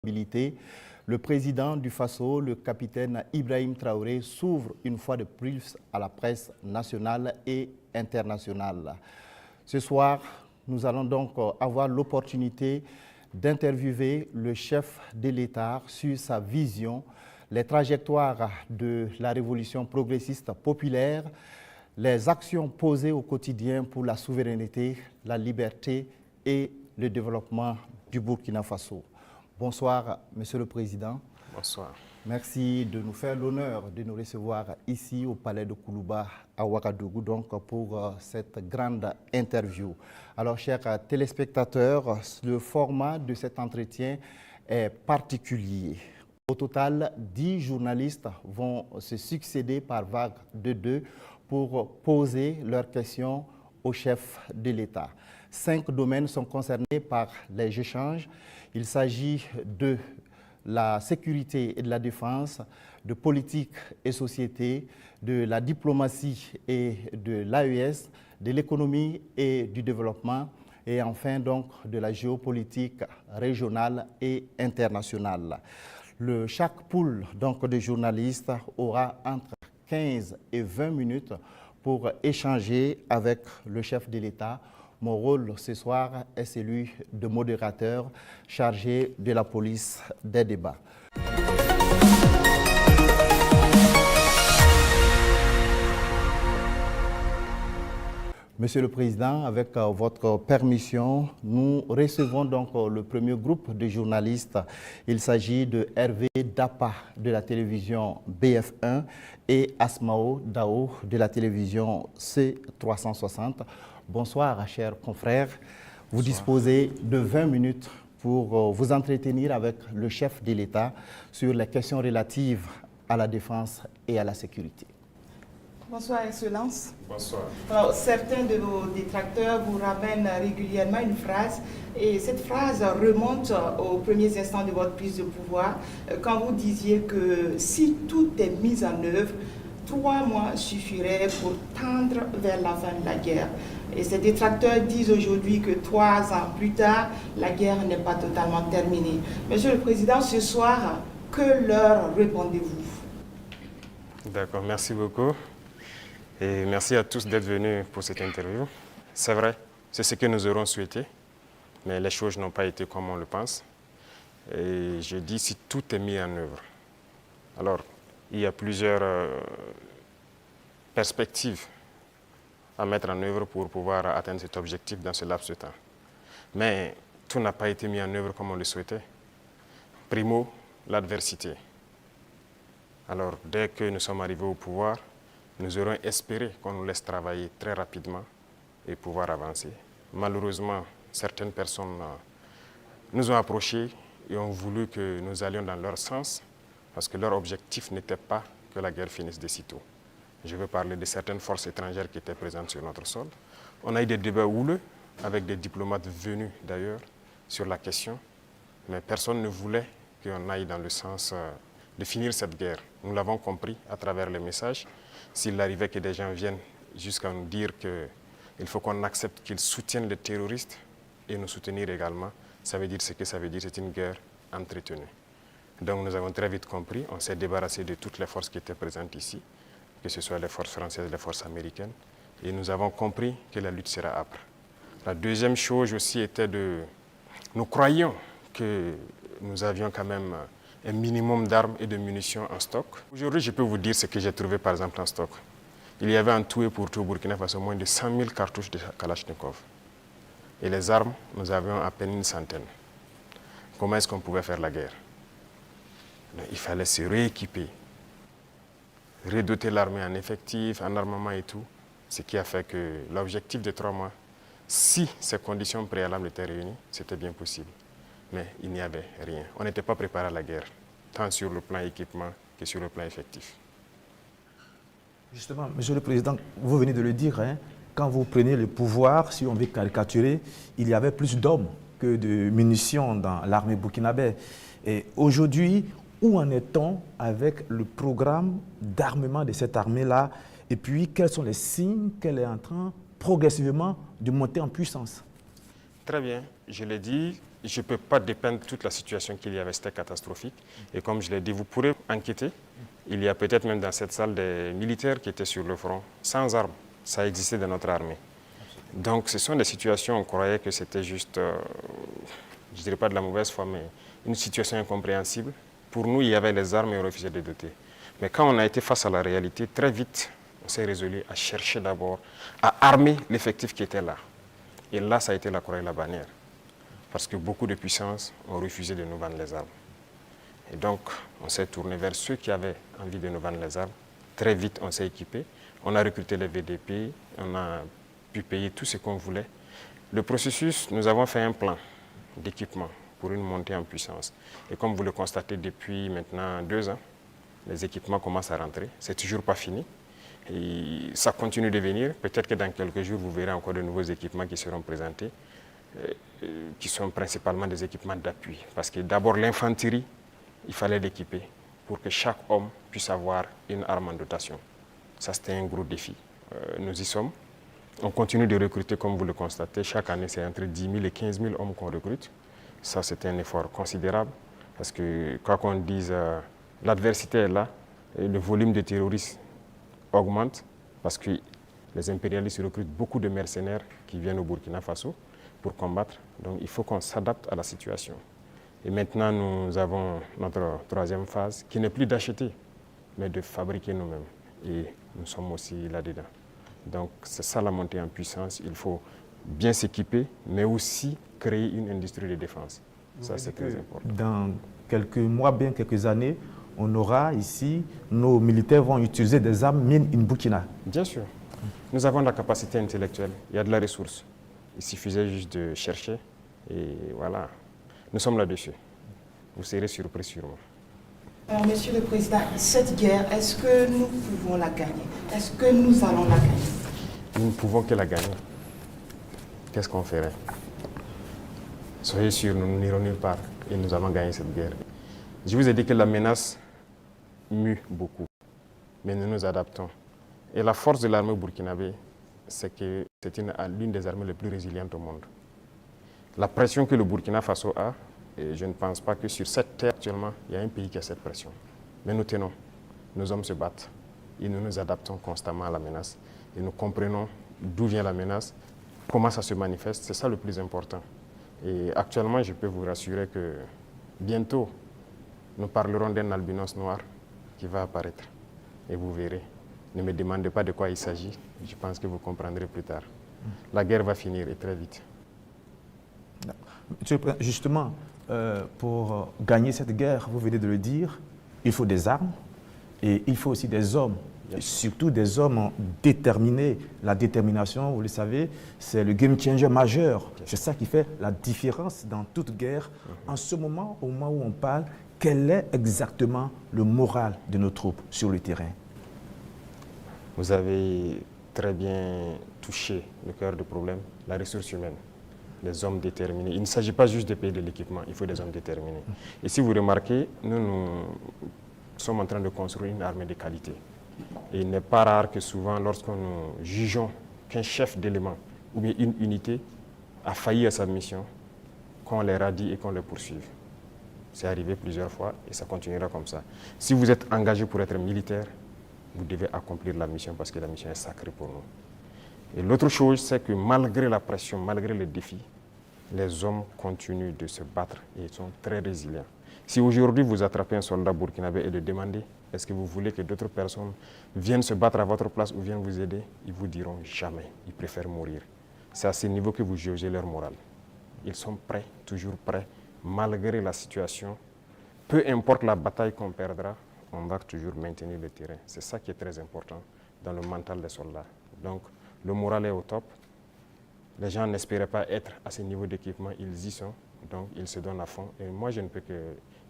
Le président du Faso, le capitaine Ibrahim Traoré, s'ouvre une fois de plus à la presse nationale et internationale. Ce soir, nous allons donc avoir l'opportunité d'interviewer le chef de l'État sur sa vision, les trajectoires de la révolution progressiste populaire, les actions posées au quotidien pour la souveraineté, la liberté et le développement du Burkina Faso. Bonsoir, Monsieur le Président. Bonsoir. Merci de nous faire l'honneur de nous recevoir ici au Palais de Koulouba à Ouagadougou donc pour cette grande interview. Alors, chers téléspectateurs, le format de cet entretien est particulier. Au total, 10 journalistes vont se succéder par vague de 2 pour poser leurs questions au chef de l'État. 5 domaines sont concernés par les échanges. Il s'agit de la sécurité et de la défense, de politique et société, de la diplomatie et de l'AES, de l'économie et du développement, et enfin donc de la géopolitique régionale et internationale. Chaque pool donc, de journalistes aura entre 15 et 20 minutes pour échanger avec le chef de l'État. Mon rôle ce soir est celui de modérateur chargé de la police des débats. Monsieur le Président, avec votre permission, nous recevons donc le premier groupe de journalistes. Il s'agit de Hervé Dapa de la télévision BF1 et Asmao Dao de la télévision C360. Bonsoir, chers confrères. Vous disposez de 20 minutes pour vous entretenir avec le chef de l'État sur les questions relatives à la défense et à la sécurité. Bonsoir, Excellence. Bonsoir. Alors, certains de vos détracteurs vous ramènent régulièrement une phrase, et cette phrase remonte aux premiers instants de votre prise de pouvoir, quand vous disiez que si tout est mis en œuvre, 3 mois suffiraient pour tendre vers la fin de la guerre. Et ces détracteurs disent aujourd'hui que 3 ans plus tard, la guerre n'est pas totalement terminée. Monsieur le Président, ce soir, que leur répondez-vous? D'accord, merci beaucoup. Et merci à tous d'être venus pour cette interview. C'est vrai, c'est ce que nous aurons souhaité, mais les choses n'ont pas été comme on le pense. Et je dis si tout est mis en œuvre. Alors, il y a plusieurs perspectives à mettre en œuvre pour pouvoir atteindre cet objectif dans ce laps de temps. Mais tout n'a pas été mis en œuvre comme on le souhaitait. Primo, l'adversité. Alors, dès que nous sommes arrivés au pouvoir, nous aurons espéré qu'on nous laisse travailler très rapidement et pouvoir avancer. Malheureusement, certaines personnes nous ont approchés et ont voulu que nous allions dans leur sens parce que leur objectif n'était pas que la guerre finisse de sitôt. Je veux parler de certaines forces étrangères qui étaient présentes sur notre sol. On a eu des débats houleux avec des diplomates venus d'ailleurs sur la question, mais personne ne voulait qu'on aille dans le sens de finir cette guerre. Nous l'avons compris à travers les messages. S'il arrivait que des gens viennent jusqu'à nous dire qu'il faut qu'on accepte qu'ils soutiennent les terroristes et nous soutenir également, ça veut dire ce que ça veut dire, c'est une guerre entretenue. Donc nous avons très vite compris, on s'est débarrassé de toutes les forces qui étaient présentes ici, que ce soit les forces françaises, les forces américaines, et nous avons compris que la lutte sera âpre. La deuxième chose aussi était nous croyions que nous avions quand même un minimum d'armes et de munitions en stock. Aujourd'hui, je peux vous dire ce que j'ai trouvé par exemple en stock. Il y avait en tout et pour tout au Burkina Faso moins de 100 000 cartouches de Kalachnikov. Et les armes, nous avions à peine une centaine. Comment est-ce qu'on pouvait faire la guerre? Il fallait se rééquiper, redoter l'armée en effectifs, en armement et tout. Ce qui a fait que l'objectif de 3 mois, si ces conditions préalables étaient réunies, c'était bien possible. Mais il n'y avait rien. On n'était pas préparé à la guerre, tant sur le plan équipement que sur le plan effectif. Justement, Monsieur le Président, vous venez de le dire, hein, quand vous prenez le pouvoir, si on veut caricaturer, il y avait plus d'hommes que de munitions dans l'armée burkinabé. Et aujourd'hui, où en est-on avec le programme d'armement de cette armée-là? Et puis, quels sont les signes qu'elle est en train progressivement de monter en puissance? Très bien, je l'ai dit, je ne peux pas dépeindre toute la situation qu'il y avait, c'était catastrophique. Et comme je l'ai dit, vous pourrez enquêter. Il y a peut-être même dans cette salle des militaires qui étaient sur le front, sans armes. Ça existait dans notre armée. Donc ce sont des situations, on croyait que c'était juste, je ne dirais pas de la mauvaise foi, mais une situation incompréhensible. Pour nous, il y avait les armes et on refusait de doter. Mais quand on a été face à la réalité, très vite, on s'est résolu à chercher d'abord à armer l'effectif qui était là. Et là, ça a été la croix et la bannière. Parce que beaucoup de puissances ont refusé de nous vendre les armes. Et donc, on s'est tourné vers ceux qui avaient envie de nous vendre les armes. Très vite, on s'est équipé. On a recruté les VDP, on a pu payer tout ce qu'on voulait. Le processus, nous avons fait un plan d'équipement pour une montée en puissance. Et comme vous le constatez depuis maintenant 2 ans, les équipements commencent à rentrer. C'est toujours pas fini. Et ça continue de venir. Peut-être que dans quelques jours, vous verrez encore de nouveaux équipements qui seront présentés, qui sont principalement des équipements d'appui. Parce que d'abord, l'infanterie, il fallait l'équiper pour que chaque homme puisse avoir une arme en dotation. Ça, c'était un gros défi. Nous y sommes. On continue de recruter, comme vous le constatez. Chaque année, c'est entre 10 000 et 15 000 hommes qu'on recrute. Ça, c'est un effort considérable. Parce que, quoi qu'on dise, l'adversité est là. Et le volume de terroristes augmente. Parce que les impérialistes recrutent beaucoup de mercenaires qui viennent au Burkina Faso pour combattre. Donc, il faut qu'on s'adapte à la situation. Et maintenant, nous avons notre 3e phase, qui n'est plus d'acheter, mais de fabriquer nous-mêmes. Et nous sommes aussi là-dedans. Donc, c'est ça la montée en puissance. Il faut bien s'équiper, mais aussi créer une industrie de défense. Ça, c'est très important. Dans quelques mois, bien quelques années, on aura ici, nos militaires vont utiliser des armes made in Burkina. Bien sûr. Nous avons la capacité intellectuelle. Il y a de la ressource. Il suffisait juste de chercher. Et voilà. Nous sommes là-dessus. Vous serez surpris sûrement. Alors, Monsieur le Président, cette guerre, est-ce que nous pouvons la gagner? Est-ce que nous allons la gagner? Nous ne pouvons que la gagner. Qu'est-ce qu'on ferait? Soyez sûrs, nous n'irons nulle part et nous allons gagner cette guerre. Je vous ai dit que la menace mue beaucoup, mais nous nous adaptons. Et la force de l'armée burkinabé, c'est que c'est l'une des armées les plus résilientes au monde. La pression que le Burkina Faso a, et je ne pense pas que sur cette terre actuellement, il y a un pays qui a cette pression. Mais nous tenons, nos hommes se battent et nous nous adaptons constamment à la menace. Et nous comprenons d'où vient la menace, comment ça se manifeste, c'est ça le plus important. Et actuellement, je peux vous rassurer que bientôt, nous parlerons d'un albinos noir qui va apparaître. Et vous verrez. Ne me demandez pas de quoi il s'agit, je pense que vous comprendrez plus tard. La guerre va finir et très vite. Justement, pour gagner cette guerre, vous venez de le dire, il faut des armes et il faut aussi des hommes, et surtout des hommes déterminés. La détermination, vous le savez, c'est le game changer majeur. C'est ça qui fait la différence dans toute guerre. En ce moment, au moment où on parle, quel est exactement le moral de nos troupes sur le terrain? Vous avez très bien touché le cœur du problème, la ressource humaine. Les hommes déterminés. Il ne s'agit pas juste de payer de l'équipement, il faut des hommes déterminés. Et si vous remarquez, nous sommes en train de construire une armée de qualité. Et il n'est pas rare que souvent, lorsque nous jugeons qu'un chef d'élément ou bien une unité a failli à sa mission, qu'on les radie et qu'on les poursuive. C'est arrivé plusieurs fois et ça continuera comme ça. Si vous êtes engagé pour être militaire, vous devez accomplir la mission parce que la mission est sacrée pour nous. Et l'autre chose, c'est que malgré la pression, malgré les défis, les hommes continuent de se battre et ils sont très résilients. Si aujourd'hui vous attrapez un soldat burkinabé et le demandez, est-ce que vous voulez que d'autres personnes viennent se battre à votre place ou viennent vous aider, ils vous diront jamais, ils préfèrent mourir. C'est à ce niveau que vous jaugez leur morale. Ils sont prêts, toujours prêts, malgré la situation. Peu importe la bataille qu'on perdra, on va toujours maintenir le terrain. C'est ça qui est très important dans le mental des soldats. Donc, le moral est au top. Les gens n'espéraient pas être à ce niveau d'équipement, ils y sont, donc ils se donnent à fond. Et moi, je ne peux que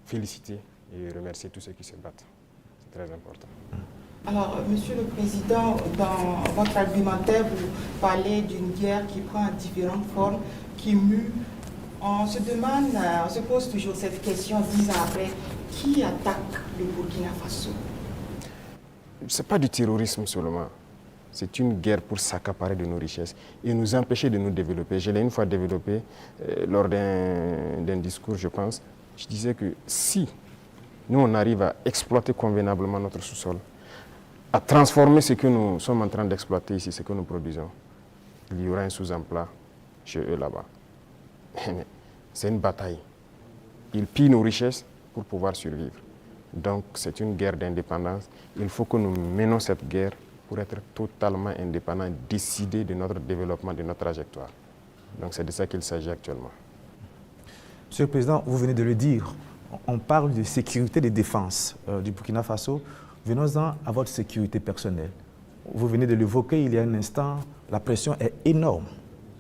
féliciter et remercier tous ceux qui se battent. C'est très important. Alors, Monsieur le Président, dans votre argumentaire, vous parlez d'une guerre qui prend différentes formes, qui mue. On se demande, on se pose toujours cette question 10 ans après, qui attaque le Burkina Faso? Ce n'est pas du terrorisme seulement. C'est une guerre pour s'accaparer de nos richesses et nous empêcher de nous développer. Je l'ai une fois développé lors d'un discours, je pense. Je disais que si nous, on arrive à exploiter convenablement notre sous-sol, à transformer ce que nous sommes en train d'exploiter ici, ce que nous produisons, il y aura un sous-emploi chez eux là-bas. C'est une bataille. Ils pillent nos richesses pour pouvoir survivre. Donc c'est une guerre d'indépendance. Il faut que nous menions cette guerre pour être totalement indépendants, décider de notre développement, de notre trajectoire. Donc c'est de ça qu'il s'agit actuellement. Monsieur le Président, vous venez de le dire, on parle de sécurité et de défense du Burkina Faso. Venons-en à votre sécurité personnelle. Vous venez de l'évoquer il y a un instant, la pression est énorme.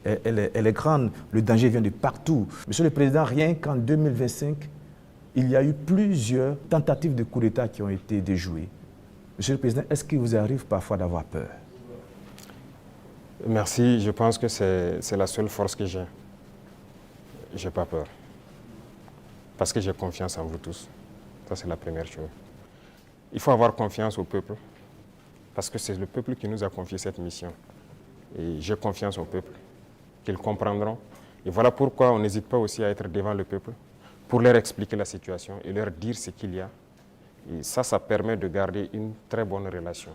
Elle est grande, le danger vient de partout. Monsieur le Président, rien qu'en 2025, il y a eu plusieurs tentatives de coup d'État qui ont été déjouées. Monsieur le Président, est-ce qu'il vous arrive parfois d'avoir peur? Merci, je pense que c'est la seule force que j'ai. Je n'ai pas peur. Parce que j'ai confiance en vous tous. Ça, c'est la première chose. Il faut avoir confiance au peuple, parce que c'est le peuple qui nous a confié cette mission. Et j'ai confiance au peuple, qu'ils comprendront. Et voilà pourquoi on n'hésite pas aussi à être devant le peuple, pour leur expliquer la situation et leur dire ce qu'il y a. Et ça permet de garder une très bonne relation.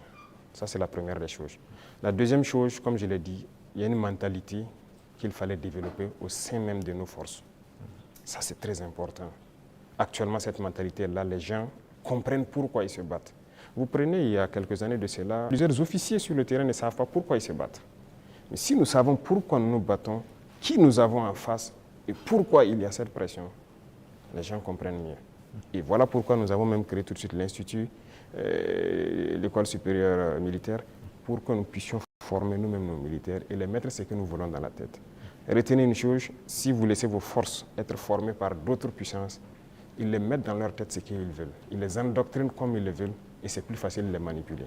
Ça, c'est la première des choses. La deuxième chose, comme je l'ai dit, il y a une mentalité qu'il fallait développer au sein même de nos forces. Ça, c'est très important. Actuellement, cette mentalité-là, les gens comprennent pourquoi ils se battent. Vous prenez, il y a quelques années de cela, plusieurs officiers sur le terrain ne savent pas pourquoi ils se battent. Mais si nous savons pourquoi nous nous battons, qui nous avons en face et pourquoi il y a cette pression, les gens comprennent mieux. Et voilà pourquoi nous avons même créé tout de suite l'Institut, l'école supérieure militaire, pour que nous puissions former nous-mêmes nos militaires et les mettre ce que nous voulons dans la tête. Retenez une chose, si vous laissez vos forces être formées par d'autres puissances, ils les mettent dans leur tête ce qu'ils veulent. Ils les endoctrinent comme ils le veulent et c'est plus facile de les manipuler.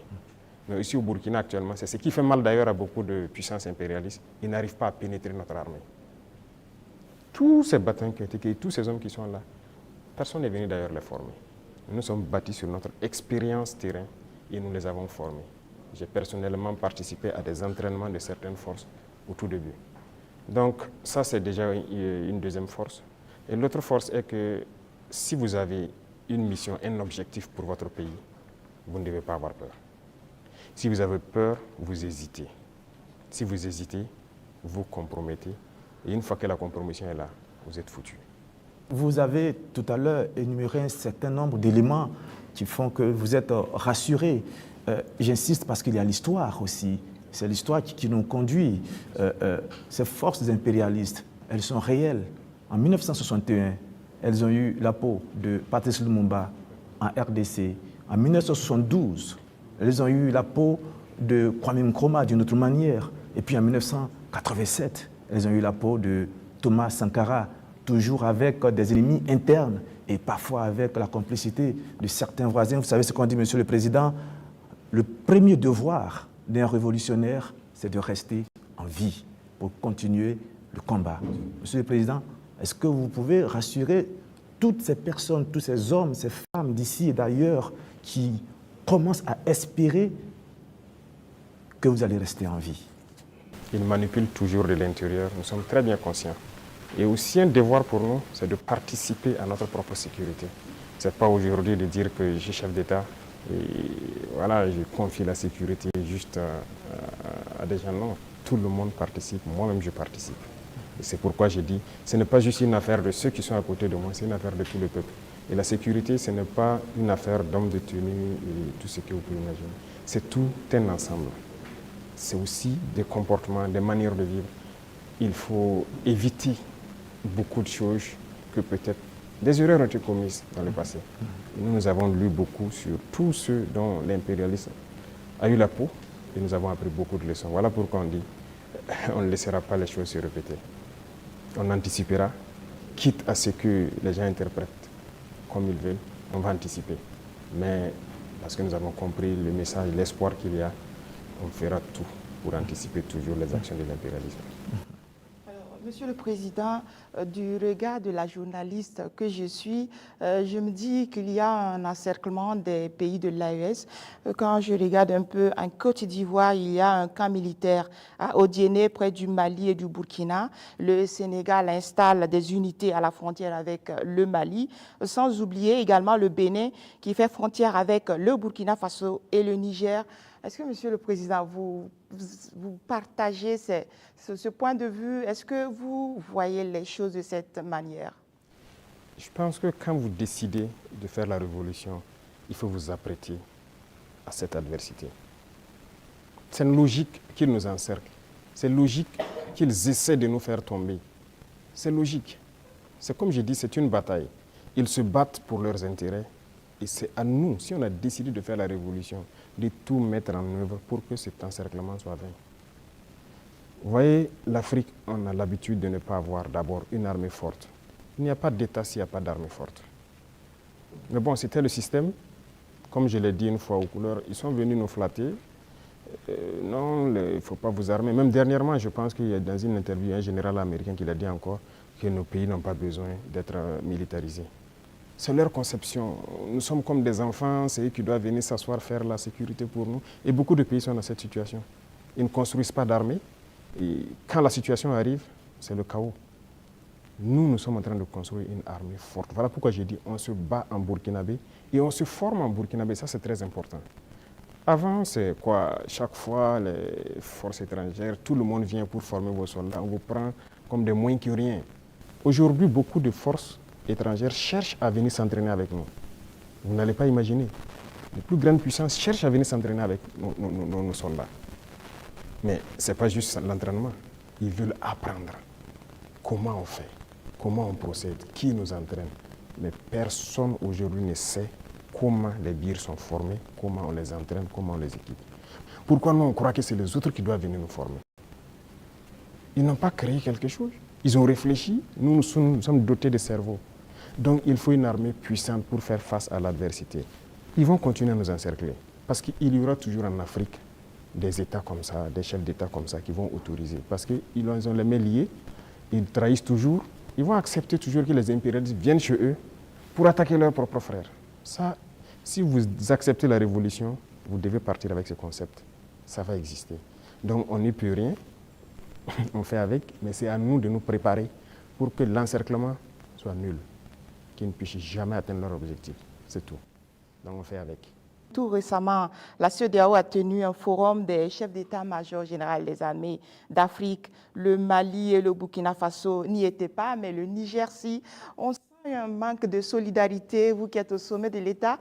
Mais ici au Burkina actuellement, c'est ce qui fait mal d'ailleurs à beaucoup de puissances impérialistes. Ils n'arrivent pas à pénétrer notre armée. Tous ces bataillons qui ont été créés, tous ces hommes qui sont là, personne n'est venu d'ailleurs les former. Nous sommes bâtis sur notre expérience terrain et nous les avons formés. J'ai personnellement participé à des entraînements de certaines forces au tout début. Donc ça, c'est déjà une deuxième force. Et l'autre force est que si vous avez une mission, un objectif pour votre pays, vous ne devez pas avoir peur. Si vous avez peur, vous hésitez. Si vous hésitez, vous compromettez. Et une fois que la compromission est là, vous êtes foutu. Vous avez tout à l'heure énuméré un certain nombre d'éléments qui font que vous êtes rassuré. J'insiste parce qu'il y a l'histoire aussi. C'est l'histoire qui nous conduit. Ces forces impérialistes, elles sont réelles. En 1961, elles ont eu la peau de Patrice Lumumba en RDC. En 1972, elles ont eu la peau de Kwame Nkrumah d'une autre manière. Et puis en 1987, elles ont eu la peau de Thomas Sankara, toujours avec des ennemis internes et parfois avec la complicité de certains voisins. Vous savez ce qu'on dit, Monsieur le Président, le premier devoir d'un révolutionnaire, c'est de rester en vie pour continuer le combat. Monsieur le Président, est-ce que vous pouvez rassurer toutes ces personnes, tous ces hommes, ces femmes d'ici et d'ailleurs qui commencent à espérer que vous allez rester en vie? Ils manipulent toujours de l'intérieur, nous sommes très bien conscients. Et aussi un devoir pour nous, c'est de participer à notre propre sécurité. Ce n'est pas aujourd'hui de dire que je suis chef d'État et voilà, je confie la sécurité juste à des gens. Non, tout le monde participe, moi-même je participe. Et c'est pourquoi je dis, ce n'est pas juste une affaire de ceux qui sont à côté de moi, c'est une affaire de tout le peuple. Et la sécurité, ce n'est pas une affaire d'hommes de tenue et tout ce que vous pouvez imaginer. C'est tout un ensemble. C'est aussi des comportements, des manières de vivre. Il faut éviter beaucoup de choses que peut-être des erreurs ont été commises dans le passé. Et nous avons lu beaucoup sur tous ceux dont l'impérialisme a eu la peau et nous avons appris beaucoup de leçons. Voilà pourquoi on dit on ne laissera pas les choses se répéter. On anticipera, quitte à ce que les gens interprètent comme ils veulent, on va anticiper. Mais parce que nous avons compris le message, l'espoir qu'il y a, on fera tout pour anticiper toujours les actions de l'impérialisme. Monsieur le Président, du regard de la journaliste que je suis, je me dis qu'il y a un encerclement des pays de l'AES. Quand je regarde un peu en Côte d'Ivoire, il y a un camp militaire à Odiéné, près du Mali et du Burkina. Le Sénégal installe des unités à la frontière avec le Mali, sans oublier également le Bénin qui fait frontière avec le Burkina Faso et le Niger. Est-ce que, Monsieur le Président, vous partagez ce point de vue? Est-ce que vous voyez les choses de cette manière? Je pense que quand vous décidez de faire la révolution, il faut vous apprêter à cette adversité. C'est une logique qu'ils nous encerclent. C'est logique qu'ils essaient de nous faire tomber. C'est logique. C'est comme je dis, c'est une bataille. Ils se battent pour leurs intérêts. Et c'est à nous, si on a décidé de faire la révolution, de tout mettre en œuvre pour que cet encerclement soit vaincu. Vous voyez, l'Afrique, on a l'habitude de ne pas avoir d'abord une armée forte. Il n'y a pas d'État s'il n'y a pas d'armée forte. Mais bon, c'était le système. Comme je l'ai dit une fois aux couleurs, ils sont venus nous flatter. Non, il ne faut pas vous armer. Même dernièrement, je pense qu'il y a dans une interview un général américain qui l'a dit encore que nos pays n'ont pas besoin d'être militarisés. C'est leur conception. Nous sommes comme des enfants, c'est eux qui doivent venir s'asseoir, faire la sécurité pour nous. Et beaucoup de pays sont dans cette situation. Ils ne construisent pas d'armée. Et quand la situation arrive, c'est le chaos. Nous sommes en train de construire une armée forte. Voilà pourquoi j'ai dit on se bat en burkinabé et on se forme en burkinabé. Ça, c'est très important. Avant, c'est quoi? Chaque fois, les forces étrangères, tout le monde vient pour former vos soldats. On vous prend comme des moins que rien. Aujourd'hui, beaucoup de forces étrangères cherchent à venir s'entraîner avec nous. Vous n'allez pas imaginer. Les plus grandes puissances cherchent à venir s'entraîner avec nos soldats. Mais ce n'est pas juste l'entraînement. Ils veulent apprendre comment on fait, comment on procède, qui nous entraîne. Mais personne aujourd'hui ne sait comment les birs sont formés, comment on les entraîne, comment on les équipe. Pourquoi nous on croit que c'est les autres qui doivent venir nous former? Ils n'ont pas créé quelque chose. Ils ont réfléchi, nous sommes dotés de cerveau. Donc il faut une armée puissante pour faire face à l'adversité. Ils vont continuer à nous encercler. Parce qu'il y aura toujours en Afrique des États comme ça, des chefs d'État comme ça qui vont autoriser. Parce qu'ils ont les mains liées, ils trahissent toujours, ils vont accepter toujours que les impérialistes viennent chez eux pour attaquer leurs propres frères. Ça, si vous acceptez la révolution, vous devez partir avec ce concept. Ça va exister. Donc on n'y peut rien, on fait avec, mais c'est à nous de nous préparer pour que l'encerclement soit nul, qu'ils ne puissent jamais atteindre leur objectif. C'est tout. Donc on fait avec. Tout récemment, la CEDEAO a tenu un forum des chefs d'état-major général des armées d'Afrique. Le Mali et le Burkina Faso n'y étaient pas, mais le Niger, si. On sent un manque de solidarité, vous qui êtes au sommet de l'État.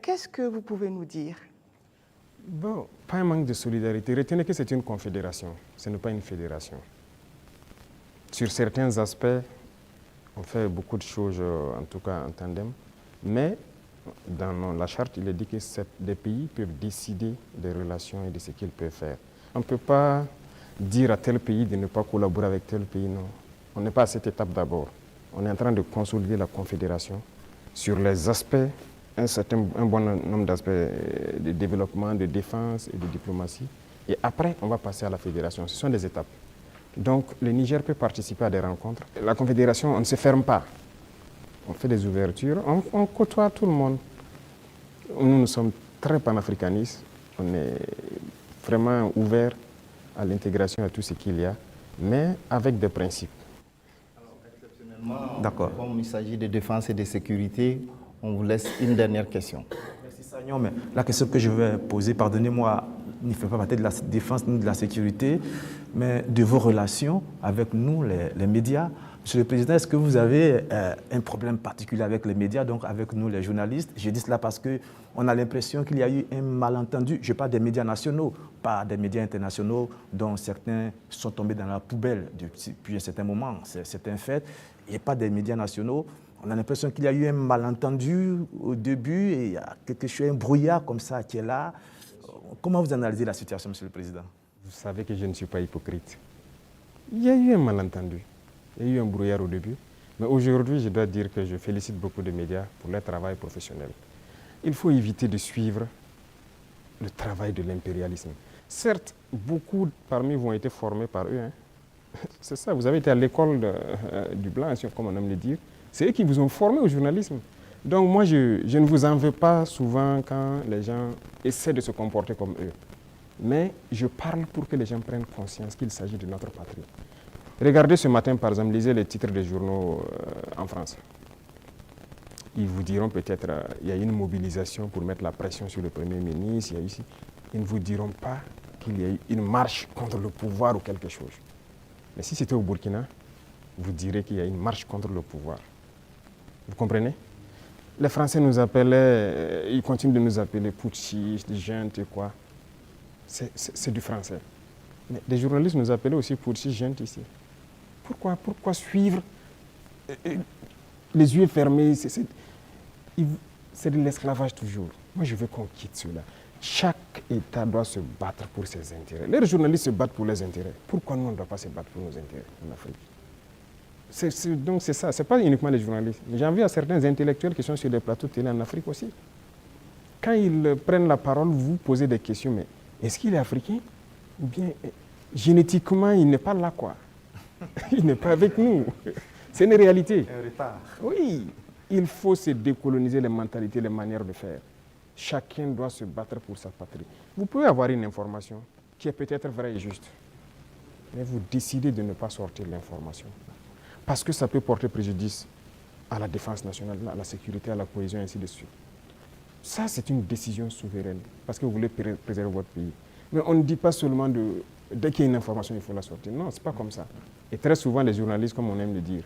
Qu'est-ce que vous pouvez nous dire? Bon, pas un manque de solidarité. Retenez que c'est une confédération, ce n'est pas une fédération. Sur certains aspects, on fait beaucoup de choses, en tout cas en tandem, mais dans la charte, il est dit que des pays peuvent décider des relations et de ce qu'ils peuvent faire. On ne peut pas dire à tel pays de ne pas collaborer avec tel pays, non. On n'est pas à cette étape d'abord. On est en train de consolider la confédération sur les aspects, un bon nombre d'aspects de développement, de défense et de diplomatie. Et après, on va passer à la fédération. Ce sont des étapes. Donc, le Niger peut participer à des rencontres. La confédération, on ne se ferme pas. On fait des ouvertures, on côtoie tout le monde. Nous sommes très panafricanistes. On est vraiment ouverts à l'intégration, à tout ce qu'il y a, mais avec des principes. D'accord. Comme il s'agit de défense et de sécurité, on vous laisse une dernière question. Merci Sagnon, mais la question que je vais poser, pardonnez-moi, ne fait pas partie de la défense ni de la sécurité, mais de vos relations avec nous, les médias. Monsieur le Président, est-ce que vous avez un problème particulier avec les médias, donc avec nous les journalistes? Je dis cela parce qu'on a l'impression qu'il y a eu un malentendu. Je parle des médias nationaux, pas des médias internationaux dont certains sont tombés dans la poubelle depuis un certain moment. C'est un fait. Et pas des médias nationaux. On a l'impression qu'il y a eu un malentendu au début et il y a quelque chose, un brouillard comme ça qui est là. Comment vous analysez la situation, Monsieur le Président? Vous savez que je ne suis pas hypocrite. Il y a eu un malentendu. Il y a eu un brouillard au début. Mais aujourd'hui, je dois dire que je félicite beaucoup de médias pour leur travail professionnel. Il faut éviter de suivre le travail de l'impérialisme. Certes, beaucoup parmi vous ont été formés par eux. C'est ça, vous avez été à l'école du blanc, comme on aime le dire. C'est eux qui vous ont formé au journalisme. Donc moi, je ne vous en veux pas souvent quand les gens essaient de se comporter comme eux. Mais je parle pour que les gens prennent conscience qu'il s'agit de notre patrie. Regardez ce matin, par exemple, lisez les titres des journaux en France. Ils vous diront peut-être il y a une mobilisation pour mettre la pression sur le Premier ministre. Ils ne vous diront pas qu'il y a eu une marche contre le pouvoir ou quelque chose. Mais si c'était au Burkina, vous direz qu'il y a une marche contre le pouvoir. Vous comprenez? Les Français nous appelaient, ils continuent de nous appeler putschistes, juntes et quoi. C'est du français. Mais des journalistes nous appelaient aussi putschistes, juntes ici. Pourquoi suivre les yeux fermés? C'est de l'esclavage toujours. Moi, je veux qu'on quitte cela. Chaque État doit se battre pour ses intérêts. Les journalistes se battent pour leurs intérêts. Pourquoi nous, on ne doit pas se battre pour nos intérêts en Afrique? Donc c'est ça, ce n'est pas uniquement les journalistes. J'en viens à certains intellectuels qui sont sur des plateaux de télé en Afrique aussi. Quand ils prennent la parole, vous posez des questions, mais est-ce qu'il est africain? Ou bien génétiquement, il n'est pas là, quoi. Il n'est pas avec nous. C'est une réalité. Un retard. Oui, il faut se décoloniser les mentalités, les manières de faire. Chacun doit se battre pour sa patrie. Vous pouvez avoir une information qui est peut-être vraie et juste, mais vous décidez de ne pas sortir l'information. Parce que ça peut porter préjudice à la défense nationale, à la sécurité, à la cohésion, et ainsi de suite. Ça, c'est une décision souveraine, parce que vous voulez préserver votre pays. Mais on ne dit pas seulement dès qu'il y a une information, il faut la sortir. Non, ce n'est pas comme ça. Et très souvent, les journalistes, comme on aime le dire,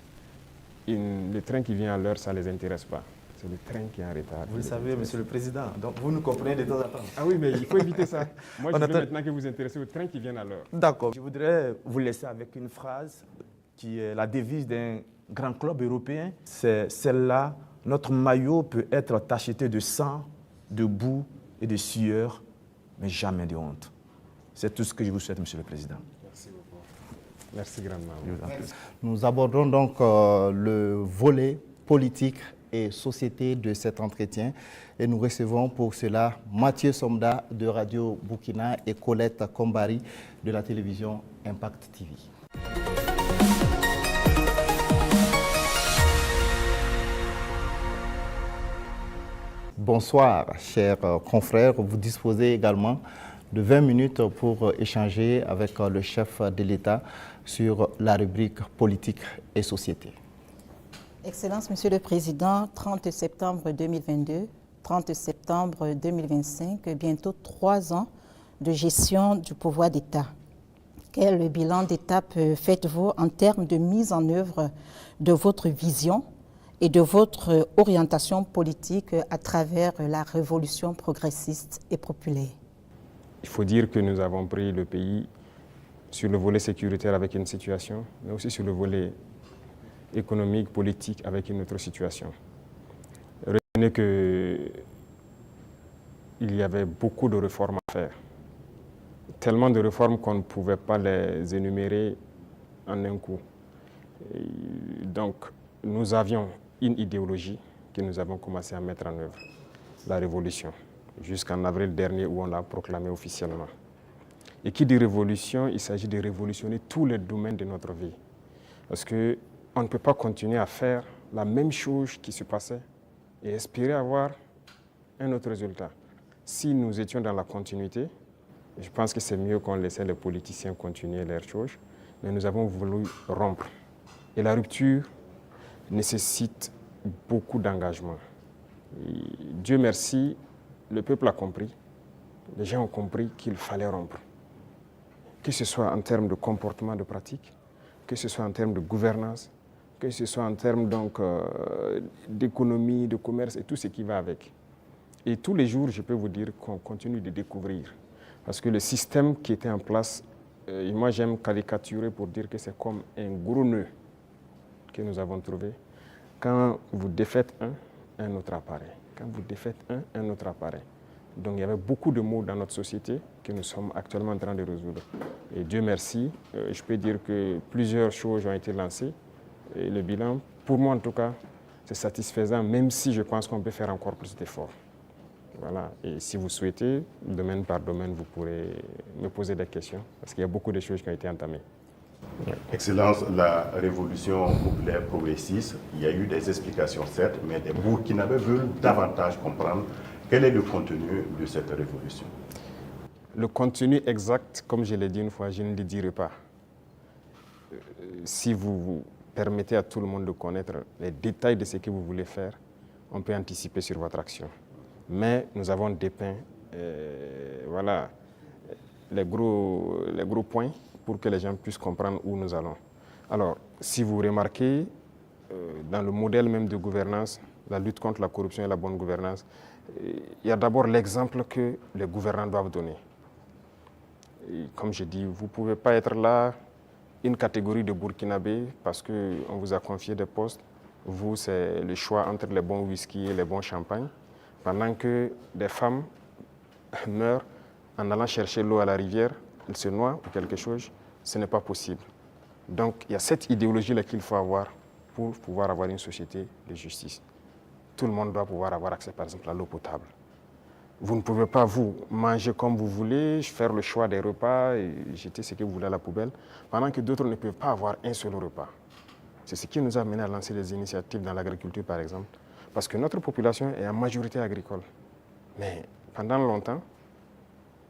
le train qui vient à l'heure, ça ne les intéresse pas. C'est le train qui est en retard. Vous le savez, Monsieur le Président, donc vous nous comprenez de temps en temps. Ah oui, mais il faut éviter ça. Moi, je veux maintenant que vous intéressez au train qui vient à l'heure. D'accord. Je voudrais vous laisser avec une phrase qui est la devise d'un grand club européen. C'est celle-là: notre maillot peut être tacheté de sang, de boue et de sueur, mais jamais de honte. C'est tout ce que je vous souhaite, Monsieur le Président. Merci beaucoup. Merci grandement. Nous abordons donc le volet politique et société de cet entretien et nous recevons pour cela Mathieu Somda de Radio Burkina et Colette Kombari de la télévision Impact TV. Bonsoir, chers confrères. Vous disposez également de 20 minutes pour échanger avec le chef de l'État sur la rubrique politique et société. Excellence, Monsieur le Président, 30 septembre 2022, 30 septembre 2025, bientôt 3 ans de gestion du pouvoir d'État. Quel bilan d'étape faites-vous en termes de mise en œuvre de votre vision et de votre orientation politique à travers la révolution progressiste et populaire? Il faut dire que nous avons pris le pays sur le volet sécuritaire avec une situation, mais aussi sur le volet économique, politique avec une autre situation. Retenez qu'il y avait beaucoup de réformes à faire. Tellement de réformes qu'on ne pouvait pas les énumérer en un coup. Et donc, nous avions une idéologie que nous avons commencé à mettre en œuvre, la révolution, jusqu'en avril dernier où on l'a proclamée officiellement. Et qui dit révolution, il s'agit de révolutionner tous les domaines de notre vie. Parce qu'on ne peut pas continuer à faire la même chose qui se passait et espérer avoir un autre résultat. Si nous étions dans la continuité, je pense que c'est mieux qu'on laissait les politiciens continuer leurs choses, mais nous avons voulu rompre. Et la rupture nécessite beaucoup d'engagement. Dieu merci, le peuple a compris, les gens ont compris qu'il fallait rompre. Que ce soit en termes de comportement, de pratique, que ce soit en termes de gouvernance, que ce soit en termes d'économie, de commerce et tout ce qui va avec. Et tous les jours, je peux vous dire qu'on continue de découvrir. Parce que le système qui était en place, moi j'aime caricaturer pour dire que c'est comme un gros nœud que nous avons trouvé. Quand vous défaites un autre apparaît. Quand vous défaites un autre apparaît. Donc il y avait beaucoup de maux dans notre société que nous sommes actuellement en train de résoudre. Et Dieu merci, je peux dire que plusieurs choses ont été lancées. Et le bilan, pour moi en tout cas, c'est satisfaisant, même si je pense qu'on peut faire encore plus d'efforts. Voilà. Et si vous souhaitez, domaine par domaine, vous pourrez me poser des questions, parce qu'il y a beaucoup de choses qui ont été entamées. Excellence, la révolution populaire progressiste, il y a eu des explications certes, mais les Burkinabés veulent davantage comprendre quel est le contenu de cette révolution. Le contenu exact, comme je l'ai dit une fois, je ne le dirai pas. Si vous permettez à tout le monde de connaître les détails de ce que vous voulez faire, on peut anticiper sur votre action. Mais nous avons dépeint voilà, les gros points pour que les gens puissent comprendre où nous allons. Alors, si vous remarquez, dans le modèle même de gouvernance, la lutte contre la corruption et la bonne gouvernance, il y a d'abord l'exemple que les gouvernants doivent donner. Et comme je dis, vous ne pouvez pas être là, une catégorie de Burkinabés, parce qu'on vous a confié des postes. Vous, c'est le choix entre les bons whisky et les bons champagnes, pendant que des femmes meurent en allant chercher l'eau à la rivière, elles se noient ou quelque chose, ce n'est pas possible. Donc il y a cette idéologie-là qu'il faut avoir pour pouvoir avoir une société de justice. Tout le monde doit pouvoir avoir accès, par exemple, à l'eau potable. Vous ne pouvez pas, vous, manger comme vous voulez, faire le choix des repas et jeter ce que vous voulez à la poubelle, pendant que d'autres ne peuvent pas avoir un seul repas. C'est ce qui nous a amené à lancer des initiatives dans l'agriculture, par exemple, parce que notre population est en majorité agricole. Mais pendant longtemps,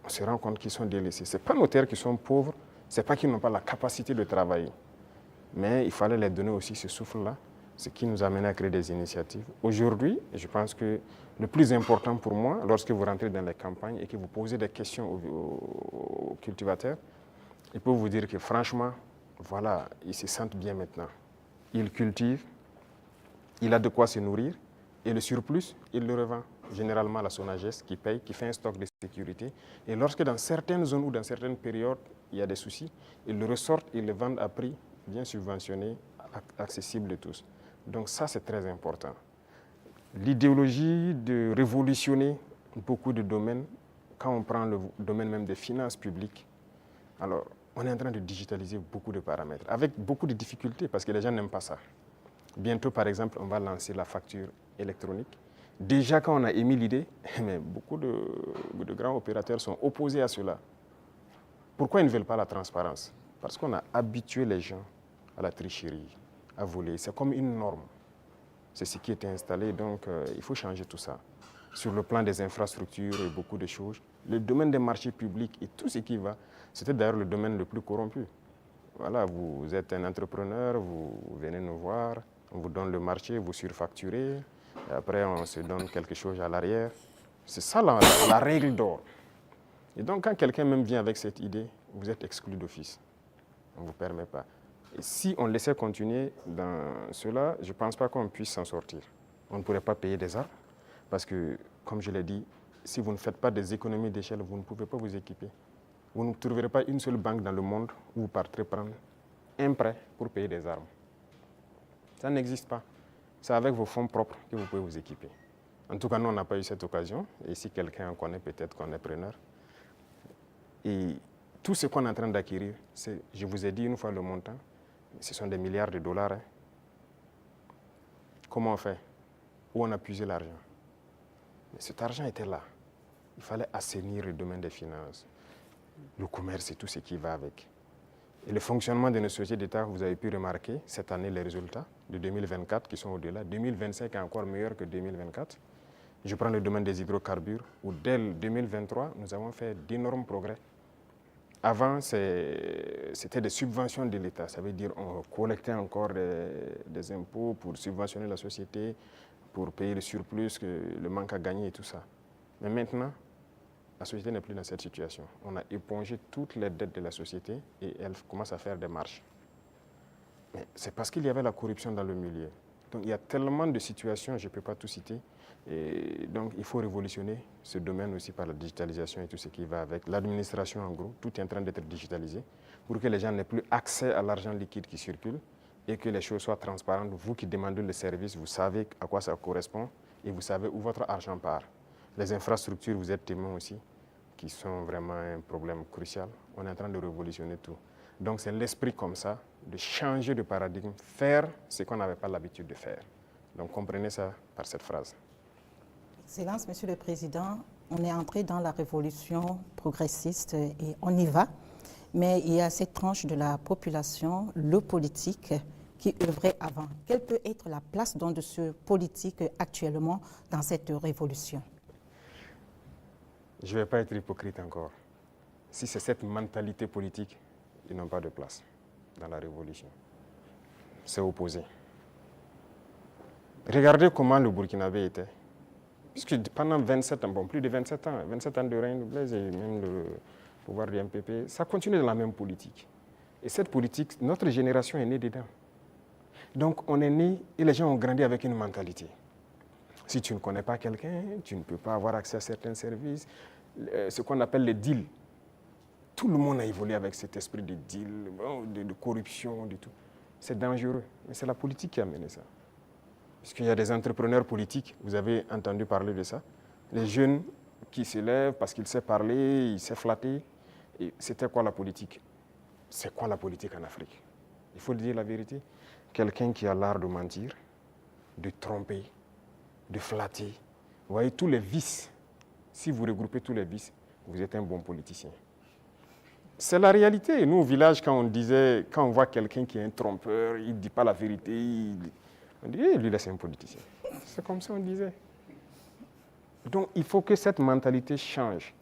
on se rend compte qu'ils sont délaissés. Ce n'est pas nos terres qui sont pauvres, ce n'est pas qu'ils n'ont pas la capacité de travailler. Mais il fallait leur donner aussi ce souffle-là, ce qui nous a amené à créer des initiatives. Aujourd'hui, je pense que le plus important pour moi, lorsque vous rentrez dans les campagnes et que vous posez des questions aux cultivateurs, ils peuvent vous dire que franchement, voilà, ils se sentent bien maintenant. Ils cultivent, il a de quoi se nourrir, et le surplus, il le revend généralement à la Sonagès qui paye, qui fait un stock de sécurité. Et lorsque dans certaines zones ou dans certaines périodes, il y a des soucis, ils le ressortent, ils le vendent à prix bien subventionné, accessible de tous. Donc ça, c'est très important. L'idéologie de révolutionner beaucoup de domaines, quand on prend le domaine même des finances publiques, alors on est en train de digitaliser beaucoup de paramètres, avec beaucoup de difficultés, parce que les gens n'aiment pas ça. Bientôt, par exemple, on va lancer la facture électronique. Déjà, quand on a émis l'idée, mais beaucoup de grands opérateurs sont opposés à cela. Pourquoi ils ne veulent pas la transparence? Parce qu'on a habitué les gens à la tricherie, à voler. C'est comme une norme. C'est ce qui était installé, donc il faut changer tout ça. Sur le plan des infrastructures et beaucoup de choses, le domaine des marchés publics et tout ce qui va, c'était d'ailleurs le domaine le plus corrompu. Voilà, vous êtes un entrepreneur, vous venez nous voir, on vous donne le marché, vous surfacturez, et après on se donne quelque chose à l'arrière. C'est ça la règle d'or. Et donc quand quelqu'un même vient avec cette idée, vous êtes exclu d'office. On ne vous permet pas. Et si on laissait continuer dans cela, je ne pense pas qu'on puisse s'en sortir. On ne pourrait pas payer des armes, parce que, comme je l'ai dit, si vous ne faites pas des économies d'échelle, vous ne pouvez pas vous équiper. Vous ne trouverez pas une seule banque dans le monde où vous partirez prendre un prêt pour payer des armes. Ça n'existe pas. C'est avec vos fonds propres que vous pouvez vous équiper. En tout cas, nous, on n'a pas eu cette occasion. Et si quelqu'un en connaît, peut-être qu'on est preneur. Et tout ce qu'on est en train d'acquérir, je vous ai dit une fois le montant, ce sont des milliards de dollars. Hein. Comment on fait? Où on a puisé l'argent? Mais cet argent était là. Il fallait assainir le domaine des finances, le commerce et tout ce qui va avec. Et le fonctionnement de nos sociétés d'État, vous avez pu remarquer cette année les résultats de 2024 qui sont au-delà. 2025 est encore meilleur que 2024. Je prends le domaine des hydrocarbures où dès 2023, nous avons fait d'énormes progrès. Avant, c'était des subventions de l'État. Ça veut dire qu'on collectait encore des impôts pour subventionner la société, pour payer le surplus, le manque à gagner et tout ça. Mais maintenant, la société n'est plus dans cette situation. On a épongé toutes les dettes de la société et elle commence à faire des marches. Mais c'est parce qu'il y avait la corruption dans le milieu. Donc il y a tellement de situations, je ne peux pas tout citer. Et donc il faut révolutionner ce domaine aussi par la digitalisation et tout ce qui va avec. L'administration en gros, tout est en train d'être digitalisé pour que les gens n'aient plus accès à l'argent liquide qui circule et que les choses soient transparentes. Vous qui demandez le service, vous savez à quoi ça correspond et vous savez où votre argent part. Les infrastructures, vous êtes témoins aussi, qui sont vraiment un problème crucial. On est en train de révolutionner tout. Donc c'est l'esprit comme ça, de changer de paradigme, faire ce qu'on n'avait pas l'habitude de faire. Donc comprenez ça par cette phrase. Excellence, Monsieur le Président, on est entré dans la révolution progressiste et on y va. mais il y a cette tranche de la population, le politique, qui œuvrait avant. Quelle peut être la place donc de ce politique actuellement dans cette révolution? Je ne vais pas être hypocrite encore. Si c'est cette mentalité politique, ils n'ont pas de place dans la révolution. C'est opposé. Regardez comment le Burkinabé était. Puisque pendant 27 ans, bon, plus de 27 ans de règne de Blaise et même le pouvoir du MPP, ça continue dans la même politique. Et cette politique, notre génération est née dedans. Donc on est né et les gens ont grandi avec une mentalité. Si tu ne connais pas quelqu'un, tu ne peux pas avoir accès à certains services. Ce qu'on appelle les deals. Tout le monde a évolué avec cet esprit de deal, de corruption, de tout. C'est dangereux, mais c'est la politique qui a mené ça. Parce qu'il y a des entrepreneurs politiques, vous avez entendu parler de ça. Les jeunes qui se lèvent parce qu'ils savent parler, ils savent flatter. Et c'était quoi la politique? C'est quoi la politique en Afrique? Il faut dire la vérité. Quelqu'un qui a l'art de mentir, de tromper, de flatter. Vous voyez tous les vices. Si vous regroupez tous les vices, vous êtes un bon politicien. C'est la réalité. Nous, au village, quand on voit quelqu'un qui est un trompeur, il ne dit pas la vérité, on dit, lui, là, c'est un politicien. C'est comme ça on disait. Donc, il faut que cette mentalité change.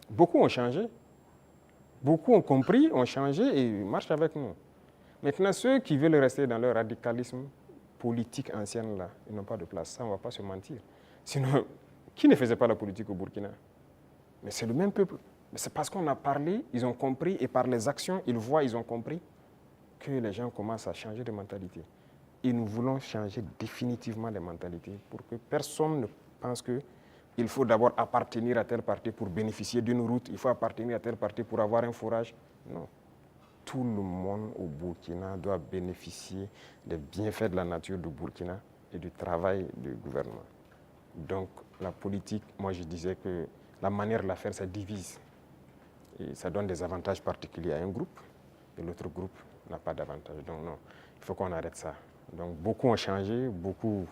Beaucoup ont changé. Beaucoup ont compris, ont changé et marchent avec nous. Maintenant, ceux qui veulent rester dans leur radicalisme politique ancienne, là, ils n'ont pas de place. Ça, on ne va pas se mentir. Sinon, qui ne faisait pas la politique au Burkina? Mais c'est le même peuple. Mais c'est parce qu'on a parlé, ils ont compris, et par les actions, ils voient, ils ont compris, que les gens commencent à changer de mentalité. Et nous voulons changer définitivement les mentalités pour que personne ne pense qu'il faut d'abord appartenir à tel parti pour bénéficier d'une route, il faut appartenir à tel parti pour avoir un forage. Non. Tout le monde au Burkina doit bénéficier des bienfaits de la nature du Burkina et du travail du gouvernement. Donc la politique, moi je disais que la manière de la faire, ça divise. Et ça donne des avantages particuliers à un groupe et l'autre groupe n'a pas d'avantage. Donc non, il faut qu'on arrête ça. Donc beaucoup ont changé, beaucoup.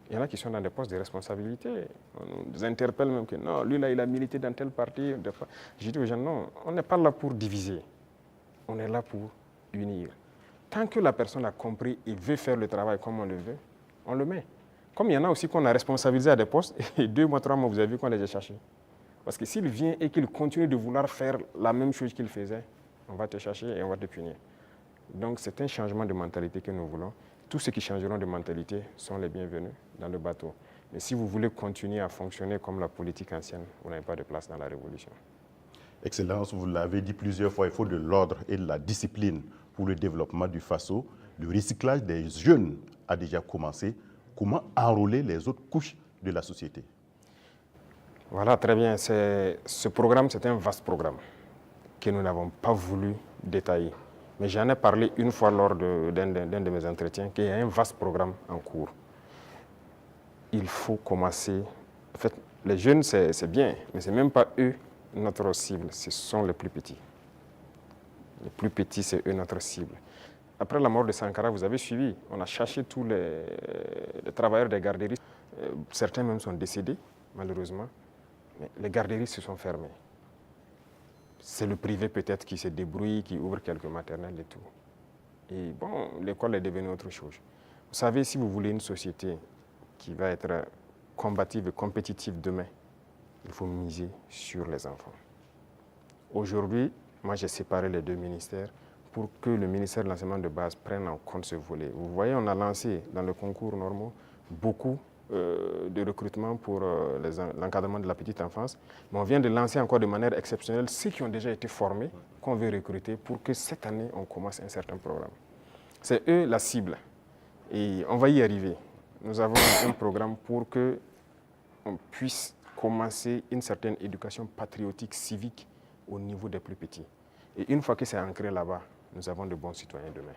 Il y en a qui sont dans des postes de responsabilité. On nous interpelle même que non, lui là, il a milité dans tel parti. Je dis aux gens, non, on n'est pas là pour diviser. On est là pour unir. Tant que la personne a compris et veut faire le travail comme on le veut, on le met. Comme il y en a aussi qu'on a responsabilisé à des postes, et 2 mois, 3 mois, vous avez vu qu'on les a cherchés. Parce que s'il vient et qu'il continue de vouloir faire la même chose qu'il faisait, on va te chercher et on va te punir. Donc c'est un changement de mentalité que nous voulons. Tous ceux qui changeront de mentalité sont les bienvenus dans le bateau. Mais si vous voulez continuer à fonctionner comme la politique ancienne, vous n'avez pas de place dans la révolution. Excellence, vous l'avez dit plusieurs fois, il faut de l'ordre et de la discipline pour le développement du FASO. Le recyclage des jeunes a déjà commencé. Comment enrôler les autres couches de la société? Voilà, très bien. Ce programme, c'est un vaste programme que nous n'avons pas voulu détailler. Mais j'en ai parlé une fois lors d'un de mes entretiens, qu'il y a un vaste programme en cours. Il faut commencer. En fait, les jeunes, c'est bien, mais ce n'est même pas eux notre cible, ce sont les plus petits. Les plus petits, c'est eux notre cible. Après la mort de Sankara, vous avez suivi, on a cherché tous les travailleurs des garderies. Certains même sont décédés, malheureusement. Mais les garderies se sont fermées. C'est le privé peut-être qui se débrouille, qui ouvre quelques maternelles et tout. Et bon, l'école est devenue autre chose. Vous savez, si vous voulez une société qui va être combative et compétitive demain, il faut miser sur les enfants. Aujourd'hui, moi j'ai séparé les 2 ministères pour que le ministère de l'enseignement de base prenne en compte ce volet. Vous voyez, on a lancé dans le concours normaux beaucoup de recrutement pour l'encadrement de la petite enfance. Mais on vient de lancer encore de manière exceptionnelle ceux qui ont déjà été formés, qu'on veut recruter pour que cette année, on commence un certain programme. C'est eux la cible. Et on va y arriver. Nous avons un programme pour qu'on puisse commencer une certaine éducation patriotique, civique au niveau des plus petits. Et une fois que c'est ancré là-bas, nous avons de bons citoyens demain.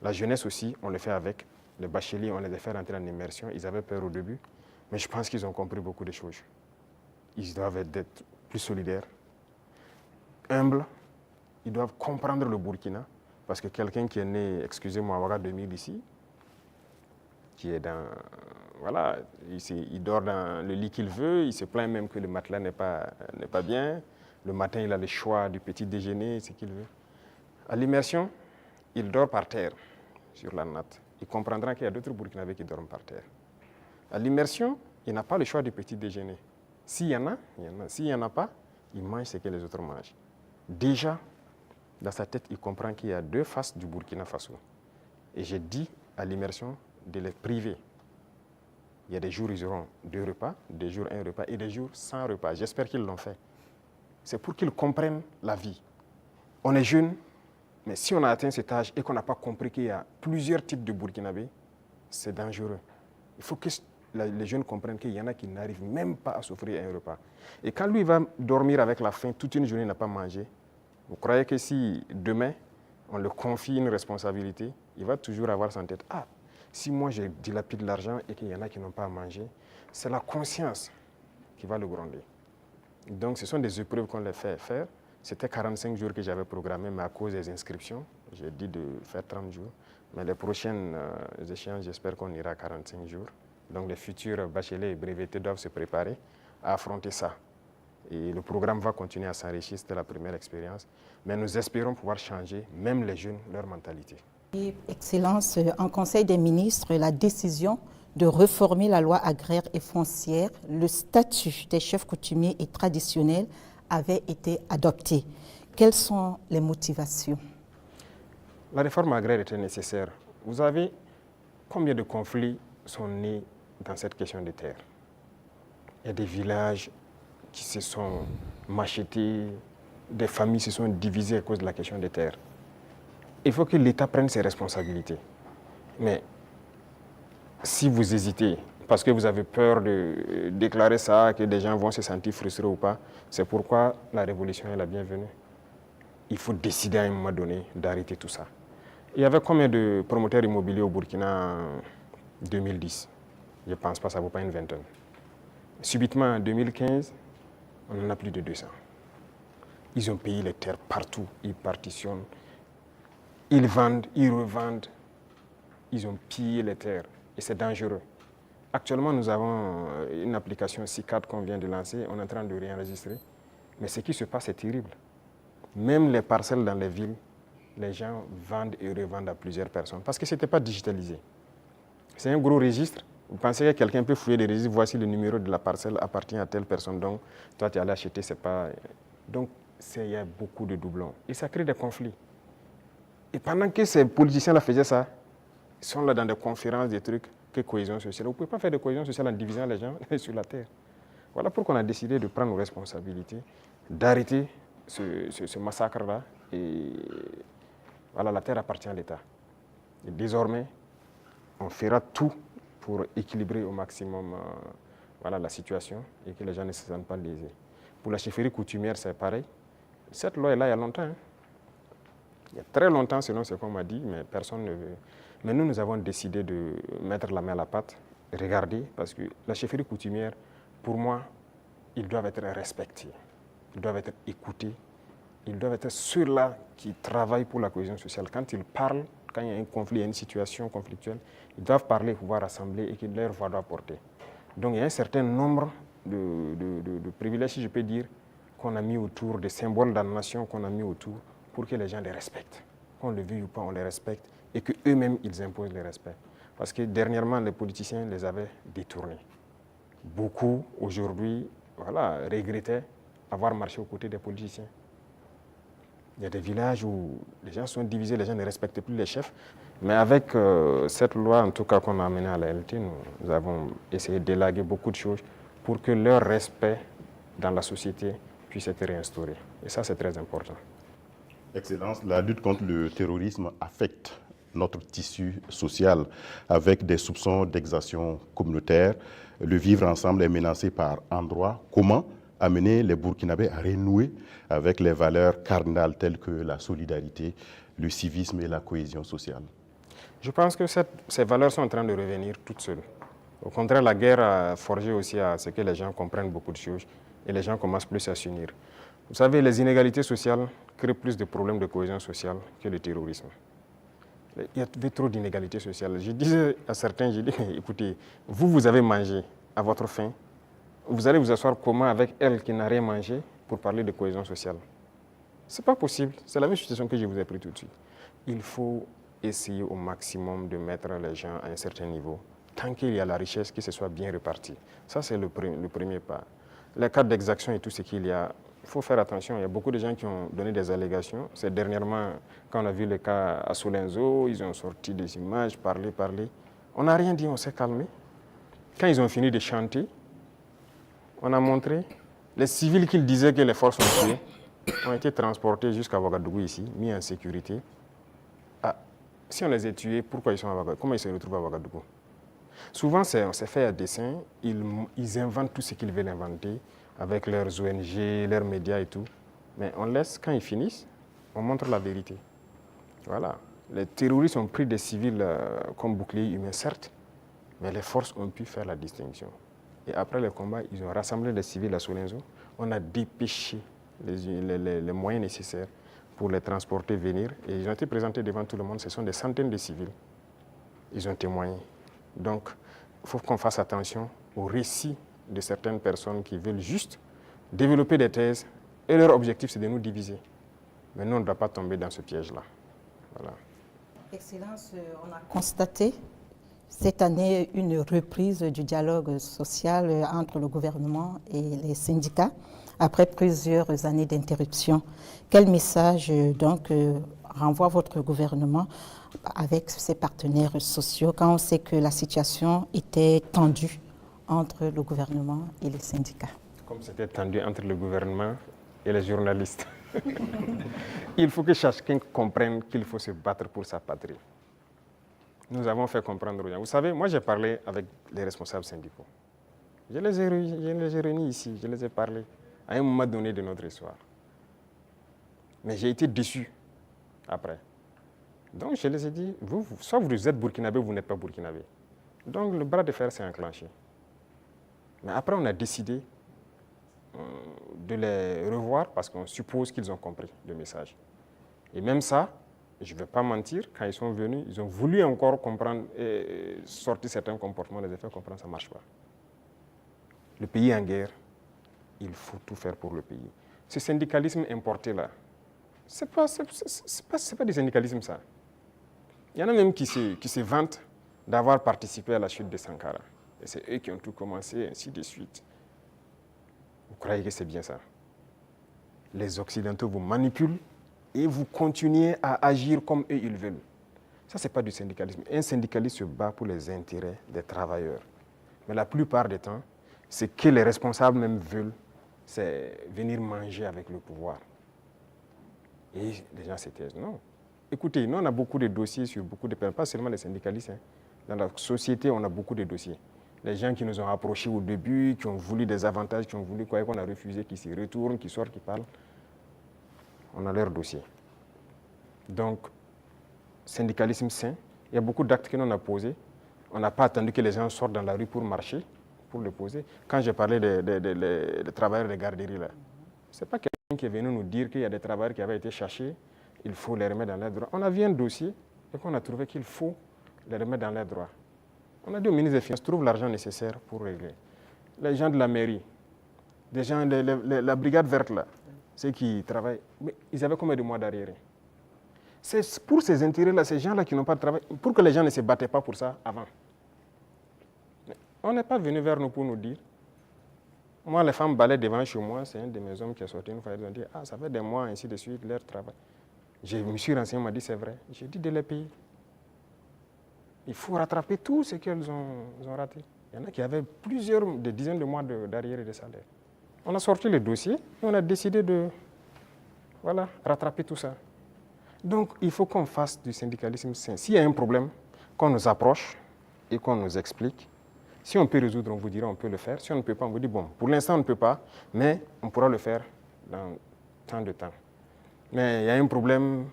La jeunesse aussi, on le fait avec. Les bacheliers, on les a fait rentrer en immersion. Ils avaient peur au début, mais je pense qu'ils ont compris beaucoup de choses. Ils doivent être plus solidaires, humbles. Ils doivent comprendre le Burkina. Parce que quelqu'un qui est né, excusez-moi, à Ouaga 2000 ici, qui est dans... Voilà, il dort dans le lit qu'il veut, il se plaint même que le matelas n'est pas bien, Le matin, il a le choix du petit déjeuner, ce qu'il veut. À l'immersion, il dort par terre, sur la natte. Il comprendra qu'il y a d'autres Burkinabés qui dorment par terre. À l'immersion, il n'a pas le choix du petit déjeuner. S'il y en a, il y en a. S'il n'y en a pas, il mange ce que les autres mangent. Déjà, dans sa tête, il comprend qu'il y a deux faces du Burkina Faso. Et j'ai dit à l'immersion de les priver. Il y a des jours où ils auront 2 repas, des jours 1 repas et des jours sans repas. J'espère qu'ils l'ont fait. C'est pour qu'ils comprennent la vie. On est jeunes, mais si on a atteint cet âge et qu'on n'a pas compris qu'il y a plusieurs types de Burkinabés, c'est dangereux. Il faut que les jeunes comprennent qu'il y en a qui n'arrivent même pas à s'offrir un repas. Et quand lui va dormir avec la faim, toute une journée il n'a pas mangé, vous croyez que si demain on le confie une responsabilité, il va toujours avoir en tête, ah, si moi je dilapide l'argent et qu'il y en a qui n'ont pas à manger, c'est la conscience qui va le gronder. Donc ce sont des épreuves qu'on les fait faire. C'était 45 jours que j'avais programmé, mais à cause des inscriptions, j'ai dit de faire 30 jours. Mais les prochaines échéances, j'espère qu'on ira à 45 jours. Donc les futurs bacheliers et brevetés doivent se préparer à affronter ça. Et le programme va continuer à s'enrichir, c'était la première expérience. Mais nous espérons pouvoir changer, même les jeunes, leur mentalité. Excellence, en Conseil des ministres, la décision de réformer la loi agraire et foncière, le statut des chefs coutumiers et traditionnels avait été adopté. Quelles sont les motivations? La réforme agraire était nécessaire. Vous savez combien de conflits sont nés dans cette question des terres? Il y a des villages qui se sont machetés, des familles se sont divisées à cause de la question des terres. Il faut que l'État prenne ses responsabilités. Mais si vous hésitez, parce que vous avez peur de déclarer ça, que des gens vont se sentir frustrés ou pas, c'est pourquoi la révolution est la bienvenue. Il faut décider à un moment donné d'arrêter tout ça. Il y avait combien de promoteurs immobiliers au Burkina en 2010? Je ne pense pas, ça ne vaut pas une vingtaine. Subitement, en 2015, on en a plus de 200. Ils ont payé les terres partout, ils partitionnent, ils vendent, ils revendent, ils ont pillé les terres et c'est dangereux. Actuellement, nous avons une application C4 qu'on vient de lancer, on est en train de réenregistrer, mais ce qui se passe est terrible. Même les parcelles dans les villes, les gens vendent et revendent à plusieurs personnes parce que ce n'était pas digitalisé. C'est un gros registre. Vous pensez que quelqu'un peut fouiller des registres, voici le numéro de la parcelle appartient à telle personne, donc toi tu es allé acheter, c'est pas... Donc il y a beaucoup de doublons et ça crée des conflits. Et pendant que ces politiciens-là faisaient ça, ils sont là dans des conférences, des trucs, que cohésion sociale. Vous ne pouvez pas faire de cohésion sociale en divisant les gens sur la terre. Voilà pourquoi on a décidé de prendre nos responsabilités, d'arrêter ce massacre-là. Et voilà, la terre appartient à l'État. Et désormais, on fera tout pour équilibrer au maximum voilà, la situation et que les gens ne se sentent pas lésés. Pour la chefferie coutumière, c'est pareil. Cette loi est là il y a longtemps. Hein. Il y a très longtemps, selon ce qu'on m'a dit, mais personne ne veut. Mais nous avons décidé de mettre la main à la pâte, regarder, parce que la chefferie coutumière, pour moi, ils doivent être respectés, ils doivent être écoutés, ils doivent être ceux-là qui travaillent pour la cohésion sociale. Quand ils parlent, quand il y a un conflit, il y a une situation conflictuelle, ils doivent parler, pouvoir rassembler et que leur voix doit porter. Donc il y a un certain nombre de privilèges, si je peux dire, qu'on a mis autour, des symboles dans la nation qu'on a mis autour pour que les gens les respectent. Qu'on le veuille ou pas, on les respecte et qu'eux-mêmes, ils imposent le respect. Parce que dernièrement, les politiciens les avaient détournés. Beaucoup, aujourd'hui, voilà, regrettaient avoir marché aux côtés des politiciens. Il y a des villages où les gens sont divisés, les gens ne respectent plus les chefs. Mais avec cette loi, en tout cas qu'on a amenée à la LT, nous avons essayé d'élaguer beaucoup de choses pour que leur respect dans la société puisse être réinstauré. Et ça, c'est très important. Excellence, la lutte contre le terrorisme affecte notre tissu social avec des soupçons d'exaction communautaire. Le vivre ensemble est menacé par endroits. Comment amener les Burkinabés à renouer avec les valeurs cardinales telles que la solidarité, le civisme et la cohésion sociale? Je pense que ces valeurs sont en train de revenir toutes seules. Au contraire, la guerre a forgé aussi à ce que les gens comprennent beaucoup de choses et les gens commencent plus à s'unir. Vous savez, les inégalités sociales créent plus de problèmes de cohésion sociale que le terrorisme. Il y avait trop d'inégalités sociales. Je disais à certains, j'ai dit, écoutez, vous avez mangé à votre faim, vous allez vous asseoir comment avec elle qui n'a rien mangé pour parler de cohésion sociale. Ce n'est pas possible. C'est la même situation que je vous ai pris tout de suite. Il faut essayer au maximum de mettre les gens à un certain niveau. Tant qu'il y a la richesse, que ce soit bien réparti. Ça, c'est le premier pas. Les cas d'exaction et tout ce qu'il y a, il faut faire attention. Il y a beaucoup de gens qui ont donné des allégations. C'est dernièrement, quand on a vu le cas à Solenzo, ils ont sorti des images, parlé. On n'a rien dit, on s'est calmé. Quand ils ont fini de chanter, on a montré les civils qu'ils disaient que les forces ont tués ont été transportés jusqu'à Ouagadougou ici, mis en sécurité. Ah, si on les a tués, pourquoi ils sont à Ouagadougou? Comment ils se retrouvent à Ouagadougou? Souvent, c'est fait à dessein. Ils inventent tout ce qu'ils veulent inventer avec leurs ONG, leurs médias et tout. Mais on laisse, quand ils finissent, on montre la vérité. Voilà. Les terroristes ont pris des civils comme boucliers humains, certes, mais les forces ont pu faire la distinction. Et après le combat, ils ont rassemblé les civils à Solenzo. On a dépêché les moyens nécessaires pour les transporter, venir. Et ils ont été présentés devant tout le monde. Ce sont des centaines de civils. Ils ont témoigné. Donc, il faut qu'on fasse attention aux récits de certaines personnes qui veulent juste développer des thèses. Et leur objectif, c'est de nous diviser. Mais nous, on ne doit pas tomber dans ce piège-là. Voilà. Excellence, on a constaté cette année une reprise du dialogue social entre le gouvernement et les syndicats après plusieurs années d'interruption. Quel message donc renvoie votre gouvernement avec ses partenaires sociaux quand on sait que la situation était tendue entre le gouvernement et les syndicats? Comme c'était tendu entre le gouvernement et les journalistes. Il faut que chacun comprenne qu'il faut se battre pour sa patrie. Nous avons fait comprendre aux gens. Vous savez, moi j'ai parlé avec les responsables syndicaux. Je les ai réunis ici, je les ai parlé à un moment donné de notre histoire. Mais j'ai été déçu après. Donc je les ai dit, soit vous êtes burkinabé ou vous n'êtes pas burkinabé. Donc le bras de fer s'est enclenché. Mais après on a décidé de les revoir parce qu'on suppose qu'ils ont compris le message. Et même ça, je ne vais pas mentir, quand ils sont venus, ils ont voulu encore comprendre et sortir certains comportements, les faire comprendre, ça ne marche pas. Le pays est en guerre, il faut tout faire pour le pays. Ce syndicalisme importé là, ce n'est pas du syndicalisme ça. Il y en a même qui se vantent d'avoir participé à la chute de Sankara. Et c'est eux qui ont tout commencé, ainsi de suite. Vous croyez que c'est bien ça? Les Occidentaux vous manipulent et vous continuez à agir comme eux ils veulent. Ça, ce n'est pas du syndicalisme. Un syndicaliste se bat pour les intérêts des travailleurs. Mais la plupart du temps, ce que les responsables même veulent, c'est venir manger avec le pouvoir. Et les gens se taisent. Non. Écoutez, nous, on a beaucoup de dossiers sur beaucoup de personnes, pas seulement les syndicalistes. Hein. Dans la société, on a beaucoup de dossiers. Les gens qui nous ont approchés au début, qui ont voulu des avantages, qui ont voulu quoi, qu'on a refusé, qui se retournent, qui sortent, qui parlent. On a leur dossier. Donc, syndicalisme sain, il y a beaucoup d'actes que l'on a posés. On n'a pas attendu que les gens sortent dans la rue pour marcher, pour le poser. Quand j'ai parlé des travailleurs des garderies, là, ce n'est pas quelqu'un qui est venu nous dire qu'il y a des travailleurs qui avaient été cherchés, il faut les remettre dans leurs droits. On a vu un dossier et qu'on a trouvé qu'il faut les remettre dans leurs droits. On a dit au ministre des Finances, trouve l'argent nécessaire pour régler. Les gens de la mairie, des gens de la brigade verte, là, ceux qui travaillent, mais ils avaient combien de mois d'arriérés? C'est pour ces intérêts-là, ces gens-là qui n'ont pas de travail, pour que les gens ne se battaient pas pour ça avant. Mais on n'est pas venu vers nous pour nous dire. Moi, les femmes balaient devant chez moi, c'est un de mes hommes qui est sorti une fois, ils ont dit, ah, ça fait des mois, ainsi de suite, leur travail. Je me suis renseigné, on m'a dit, c'est vrai. J'ai dit de les payer. Il faut rattraper tout ce qu'elles ont raté. Il y en a qui avaient des dizaines de mois d'arriérés de salaire. On a sorti le dossier et on a décidé de rattraper tout ça. Donc, il faut qu'on fasse du syndicalisme sain. S'il y a un problème, qu'on nous approche et qu'on nous explique. Si on peut résoudre, on vous dira on peut le faire. Si on ne peut pas, on vous dit bon, pour l'instant on ne peut pas, mais on pourra le faire dans tant de temps. Mais il y a un problème,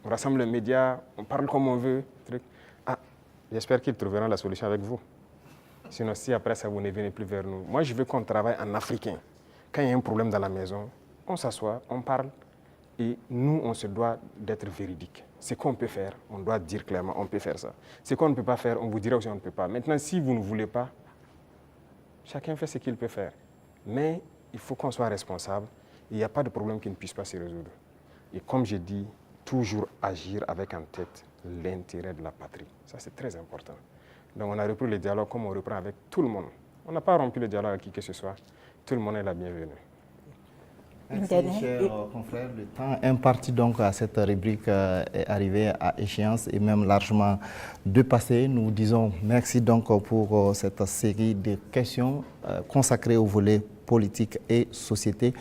on rassemble les médias, on parle comme on veut. Ah, j'espère qu'ils trouveront la solution avec vous. Sinon, si après ça, vous ne venez plus vers nous. Moi, je veux qu'on travaille en africain. Quand il y a un problème dans la maison, on s'assoit, on parle. Et nous, on se doit d'être véridique. Ce qu'on peut faire, on doit dire clairement, on peut faire ça. Ce qu'on ne peut pas faire, on vous dira aussi on ne peut pas. Maintenant, si vous ne voulez pas, chacun fait ce qu'il peut faire. Mais il faut qu'on soit responsable. Il n'y a pas de problème qui ne puisse pas se résoudre. Et comme j'ai dit, toujours agir avec en tête l'intérêt de la patrie. Ça, c'est très important. Donc, on a repris le dialogue comme on reprend avec tout le monde. On n'a pas rompu le dialogue avec qui que ce soit. Tout le monde est la bienvenue. Merci, chers confrères. Le temps imparti donc à cette rubrique est arrivé à échéance et même largement dépassé. Nous disons merci donc pour cette série de questions consacrées au volet politique et société.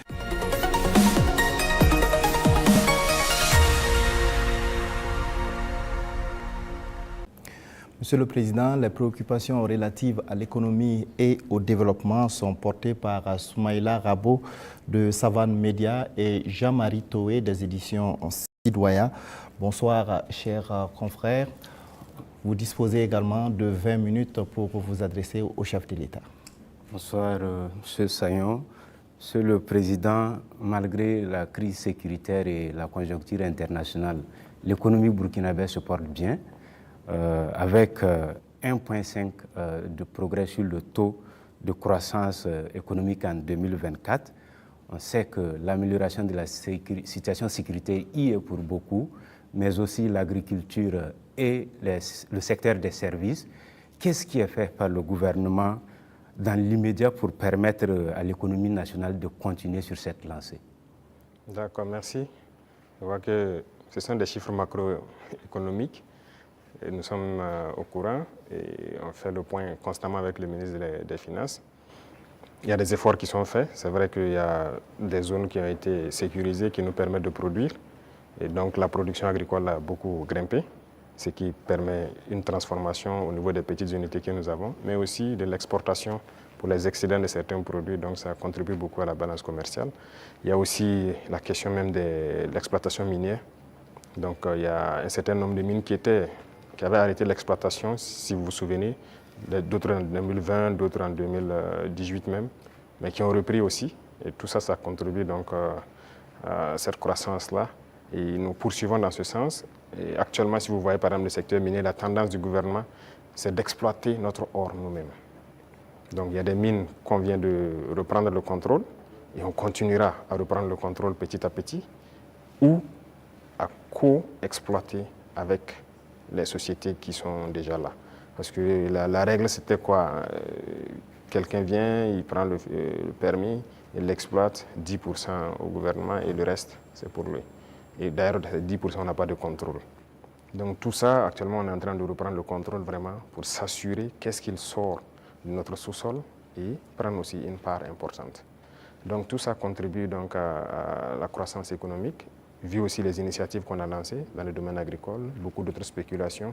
Monsieur le Président, les préoccupations relatives à l'économie et au développement sont portées par Soumaïla Rabo de Savane Média et Jean-Marie Toé des éditions Sidoya. Bonsoir, chers confrères. Vous disposez également de 20 minutes pour vous adresser au chef de l'État. Bonsoir, M. Sayon. Monsieur le Président, malgré la crise sécuritaire et la conjoncture internationale, l'économie burkinabé se porte bien. Avec 1,5 de progrès sur le taux de croissance économique en 2024. On sait que l'amélioration de la situation sécuritaire y est pour beaucoup, mais aussi l'agriculture et le secteur des services. Qu'est-ce qui est fait par le gouvernement dans l'immédiat pour permettre à l'économie nationale de continuer sur cette lancée? D'accord, merci. Je vois que ce sont des chiffres macroéconomiques. Et nous sommes au courant et on fait le point constamment avec le ministre des Finances. Il y a des efforts qui sont faits. C'est vrai qu'il y a des zones qui ont été sécurisées qui nous permettent de produire. Et donc la production agricole a beaucoup grimpé, ce qui permet une transformation au niveau des petites unités que nous avons, mais aussi de l'exportation pour les excédents de certains produits. Donc ça contribue beaucoup à la balance commerciale. Il y a aussi la question même de l'exploitation minière. Donc il y a un certain nombre de mines qui avaient arrêté l'exploitation, si vous vous souvenez, d'autres en 2020, d'autres en 2018 même, mais qui ont repris aussi. Et tout ça, ça contribue donc à cette croissance-là. Et nous poursuivons dans ce sens. Et actuellement, si vous voyez par exemple le secteur minier, la tendance du gouvernement, c'est d'exploiter notre or nous-mêmes. Donc il y a des mines qu'on vient de reprendre le contrôle, et on continuera à reprendre le contrôle petit à petit, ou à co-exploiter avec les sociétés qui sont déjà là. Parce que la règle, c'était quoi? Quelqu'un vient, il prend le permis, il l'exploite, 10% au gouvernement et le reste, c'est pour lui. Et d'ailleurs, 10%, on n'a pas de contrôle. Donc tout ça, actuellement, on est en train de reprendre le contrôle vraiment pour s'assurer qu'est-ce qu'il sort de notre sous-sol et prendre aussi une part importante. Donc tout ça contribue donc à la croissance économique, vu aussi les initiatives qu'on a lancées dans le domaine agricole. Beaucoup d'autres spéculations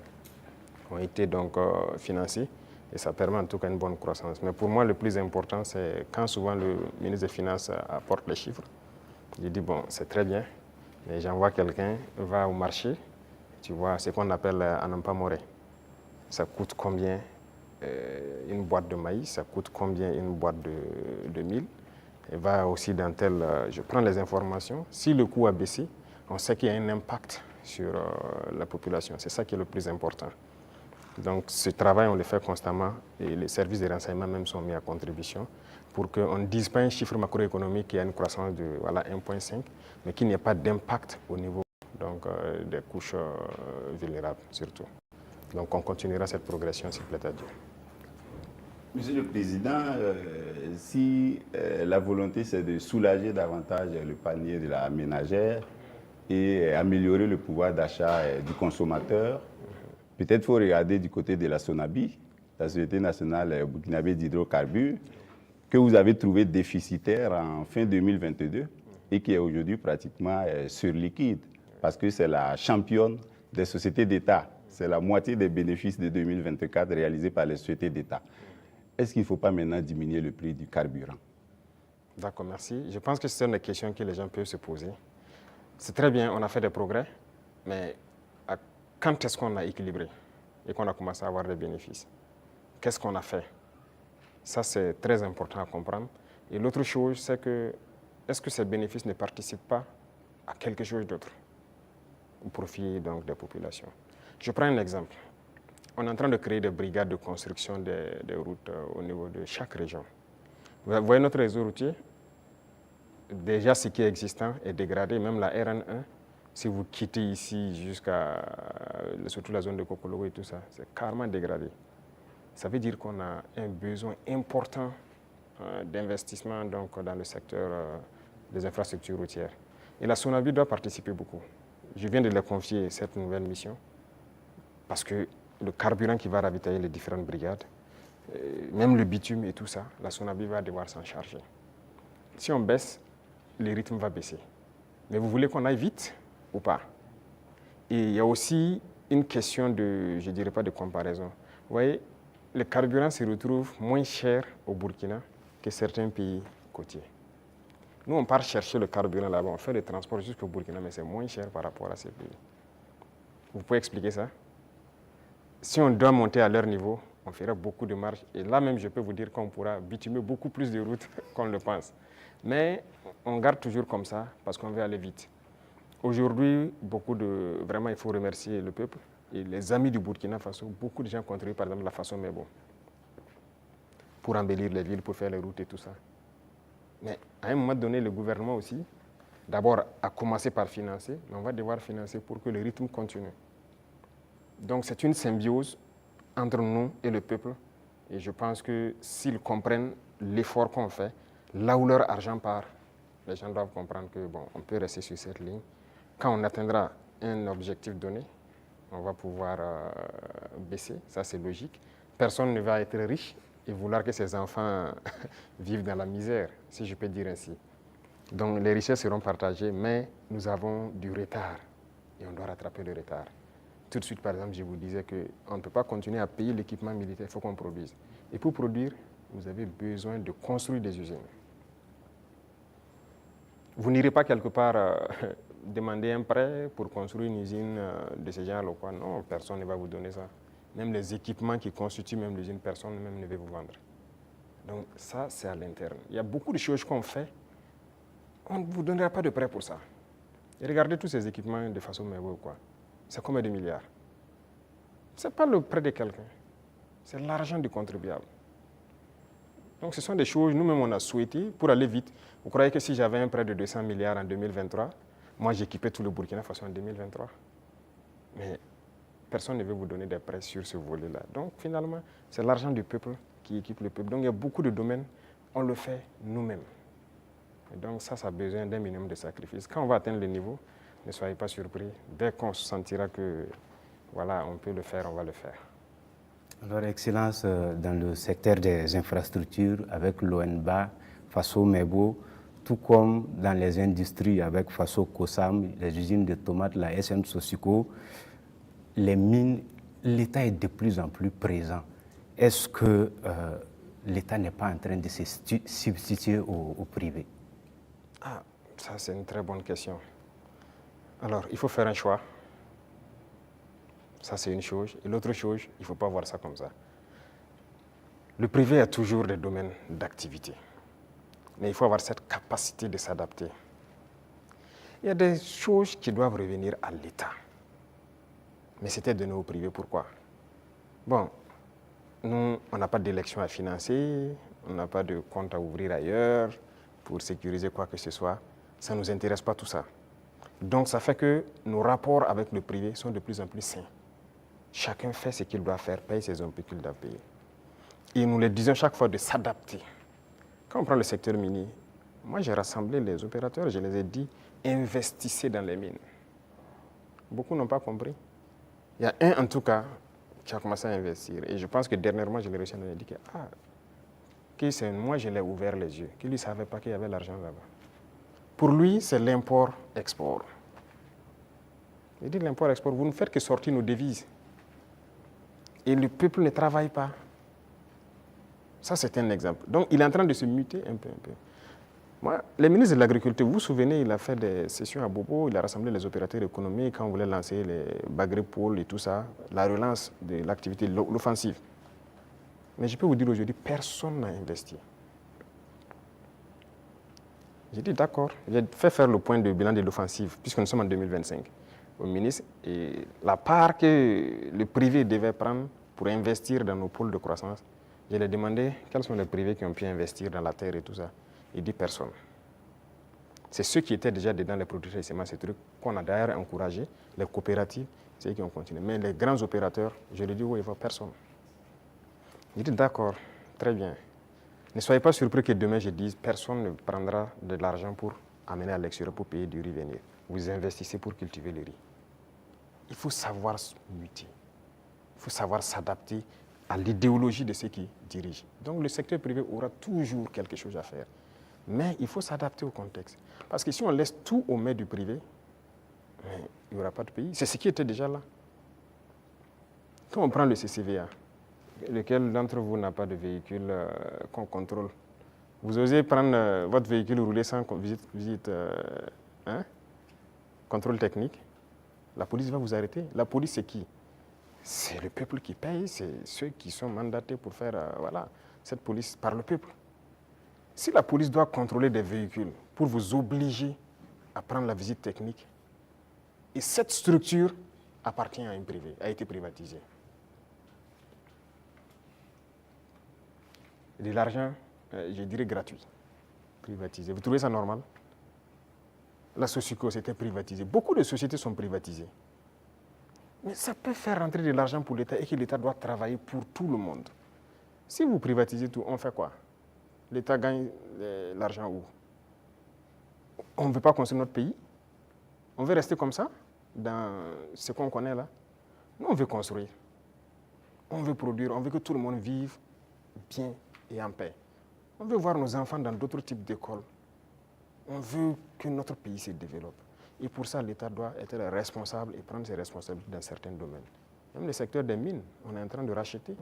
ont été donc financées et ça permet en tout cas une bonne croissance. Mais pour moi, le plus important, c'est quand souvent le ministre des Finances apporte les chiffres. Je dis, bon, c'est très bien, mais j'envoie quelqu'un, va au marché, tu vois, ce qu'on appelle Anampa Moré. Ça coûte combien une boîte de maïs, ça coûte combien une boîte de mil. Et va aussi dans tel, je prends les informations. Si le coût a baissé, on sait qu'il y a un impact sur la population. C'est ça qui est le plus important. Donc ce travail, on le fait constamment et les services de renseignement même sont mis à contribution pour qu'on ne dise pas un chiffre macroéconomique qui a une croissance de 1,5, mais qu'il n'y ait pas d'impact au niveau donc, des couches vulnérables surtout. Donc on continuera cette progression s'il plaît à Dieu. Monsieur le Président, si la volonté c'est de soulager davantage le panier de la ménagère et améliorer le pouvoir d'achat du consommateur, peut-être faut regarder du côté de la SONABI, la Société nationale burkinabé d'hydrocarbures, que vous avez trouvé déficitaire en fin 2022 et qui est aujourd'hui pratiquement surliquide parce que c'est la championne des sociétés d'État. C'est la moitié des bénéfices de 2024 réalisés par les sociétés d'État. Est-ce qu'il ne faut pas maintenant diminuer le prix du carburant? D'accord, merci. Je pense que c'est une question que les gens peuvent se poser. C'est très bien, on a fait des progrès, mais quand est-ce qu'on a équilibré et qu'on a commencé à avoir des bénéfices? Qu'est-ce qu'on a fait? Ça, c'est très important à comprendre. Et l'autre chose, c'est que est-ce que ces bénéfices ne participent pas à quelque chose d'autre au profit donc, des populations? Je prends un exemple. On est en train de créer des brigades de construction des routes au niveau de chaque région. Vous voyez notre réseau routier, déjà ce qui est existant est dégradé, même la RN1, si vous quittez ici jusqu'à surtout la zone de Kokologo et tout ça, c'est carrément dégradé. Ça veut dire qu'on a un besoin important d'investissement donc, dans le secteur des infrastructures routières. Et la SONABI doit participer beaucoup. Je viens de leur confier cette nouvelle mission parce que le carburant qui va ravitailler les différentes brigades, même le bitume et tout ça, la SONABI va devoir s'en charger. Si on baisse, le rythme va baisser. Mais vous voulez qu'on aille vite ou pas? Et il y a aussi une question de, je ne dirais pas de comparaison. Vous voyez, le carburant se retrouve moins cher au Burkina que certains pays côtiers. Nous, on part chercher le carburant là-bas, on fait le transport jusqu'au Burkina, mais c'est moins cher par rapport à ces pays. Vous pouvez expliquer ça? Si on doit monter à leur niveau, on fera beaucoup de marge. Et là même, je peux vous dire qu'on pourra bitumer beaucoup plus de routes qu'on le pense. Mais on garde toujours comme ça parce qu'on veut aller vite. Aujourd'hui, vraiment, il faut remercier le peuple et les amis du Burkina Faso. Beaucoup de gens contribuent, par exemple, la façon Mebo pour embellir les villes, pour faire les routes et tout ça. Mais à un moment donné, le gouvernement aussi, d'abord, a commencé par financer, mais on va devoir financer pour que le rythme continue. Donc, c'est une symbiose entre nous et le peuple. Et je pense que s'ils comprennent l'effort qu'on fait, là où leur argent part, les gens doivent comprendre que bon, on peut rester sur cette ligne. Quand on atteindra un objectif donné, on va pouvoir baisser, ça c'est logique. Personne ne va être riche et vouloir que ses enfants vivent dans la misère, si je peux dire ainsi. Donc les richesses seront partagées, mais nous avons du retard et on doit rattraper le retard. Tout de suite, par exemple, je vous disais qu'on ne peut pas continuer à payer l'équipement militaire, il faut qu'on produise. Et pour produire, vous avez besoin de construire des usines. Vous n'irez pas quelque part demander un prêt pour construire une usine de ce genre ou quoi. Non, personne ne va vous donner ça. Même les équipements qui constituent même l'usine, personne même ne veut vous vendre. Donc ça, c'est à l'interne. Il y a beaucoup de choses qu'on fait. On ne vous donnera pas de prêt pour ça. Et regardez tous ces équipements de façon merveilleuse, quoi. C'est combien de milliards? Ce n'est pas le prêt de quelqu'un. C'est l'argent du contribuable. Donc ce sont des choses, nous-mêmes, on a souhaité pour aller vite. Vous croyez que si j'avais un prêt de 200 milliards en 2023, moi j'équipais tout le Burkina Faso en 2023? Mais personne ne veut vous donner des prêts sur ce volet-là. Donc finalement, c'est l'argent du peuple qui équipe le peuple. Donc il y a beaucoup de domaines, on le fait nous-mêmes. Et donc ça a besoin d'un minimum de sacrifices. Quand on va atteindre le niveau, ne soyez pas surpris. Dès qu'on se sentira que voilà, on peut le faire, on va le faire. Alors, Excellence, dans le secteur des infrastructures, avec l'ONBA, Faso Mebo, tout comme dans les industries avec Faso Kosam, les usines de tomates, la SM Sosico, les mines, l'État est de plus en plus présent. Est-ce que l'État n'est pas en train de se substituer au privé? Ah, ça c'est une très bonne question. Alors, il faut faire un choix. Ça, c'est une chose. Et l'autre chose, il ne faut pas voir ça comme ça. Le privé a toujours des domaines d'activité. Mais il faut avoir cette capacité de s'adapter. Il y a des choses qui doivent revenir à l'État. Mais c'était donné au privé. Pourquoi? Bon, nous, on n'a pas d'élection à financer, on n'a pas de compte à ouvrir ailleurs pour sécuriser quoi que ce soit. Ça ne nous intéresse pas tout ça. Donc, ça fait que nos rapports avec le privé sont de plus en plus sains. Chacun fait ce qu'il doit faire, paye ses impôts qu'il doit payer. Et nous les disons chaque fois de s'adapter. Quand on prend le secteur minier, moi j'ai rassemblé les opérateurs, je les ai dit, investissez dans les mines. Beaucoup n'ont pas compris. Il y a un en tout cas qui a commencé à investir. Et je pense que dernièrement, je l'ai reçu, on a dit que moi je l'ai ouvert les yeux, qu'il ne savait pas qu'il y avait l'argent là-bas. Pour lui, c'est l'import-export. Il dit l'import-export, vous ne faites que sortir nos devises. Et le peuple ne travaille pas. Ça, c'est un exemple. Donc, il est en train de se muter un peu. Moi, le ministre de l'Agriculture, vous vous souvenez, il a fait des sessions à Bobo, il a rassemblé les opérateurs économiques quand on voulait lancer les Bagré Pôles et tout ça, la relance de l'activité, l'offensive. Mais je peux vous dire aujourd'hui, personne n'a investi. J'ai dit d'accord, j'ai fait faire le point de bilan de l'offensive, puisque nous sommes en 2025. Au ministre, et la part que le privé devait prendre pour investir dans nos pôles de croissance, je lui ai demandé quels sont les privés qui ont pu investir dans la terre et tout ça. Il dit personne. C'est ceux qui étaient déjà dedans, les producteurs de semences, ces trucs, qu'on a d'ailleurs encouragé, les coopératives, c'est eux qui ont continué. Mais les grands opérateurs, je leur dis, oui, il ne va personne. Je dis, d'accord, très bien. Ne soyez pas surpris que demain, je dise, personne ne prendra de l'argent pour amener à l'extérieur pour payer du riz venir. Vous investissez pour cultiver le riz. Il faut savoir muter. Il faut savoir s'adapter à l'idéologie de ceux qui dirigent. Donc le secteur privé aura toujours quelque chose à faire. Mais il faut s'adapter au contexte. Parce que si on laisse tout aux mains du privé, il n'y aura pas de pays. C'est ce qui était déjà là. Quand on prend le CCVA, lequel d'entre vous n'a pas de véhicule qu'on contrôle? Vous osez prendre votre véhicule rouler sans visite contrôle technique? La police va vous arrêter. La police, c'est qui? C'est le peuple qui paye, c'est ceux qui sont mandatés pour faire cette police par le peuple. Si la police doit contrôler des véhicules pour vous obliger à prendre la visite technique, et cette structure appartient à un privé, a été privatisée. De l'argent, je dirais gratuit, privatisé. Vous trouvez ça normal? La Socico, c'était privatisé. Beaucoup de sociétés sont privatisées. Mais ça peut faire rentrer de l'argent pour l'État et que l'État doit travailler pour tout le monde. Si vous privatisez tout, on fait quoi? L'État gagne l'argent où? On ne veut pas construire notre pays? On veut rester comme ça, dans ce qu'on connaît là? Nous, on veut construire. On veut produire, on veut que tout le monde vive bien et en paix. On veut voir nos enfants dans d'autres types d'écoles. On veut que notre pays se développe. Et pour ça, l'État doit être responsable et prendre ses responsabilités dans certains domaines. Même le secteur des mines, on est en train de racheter.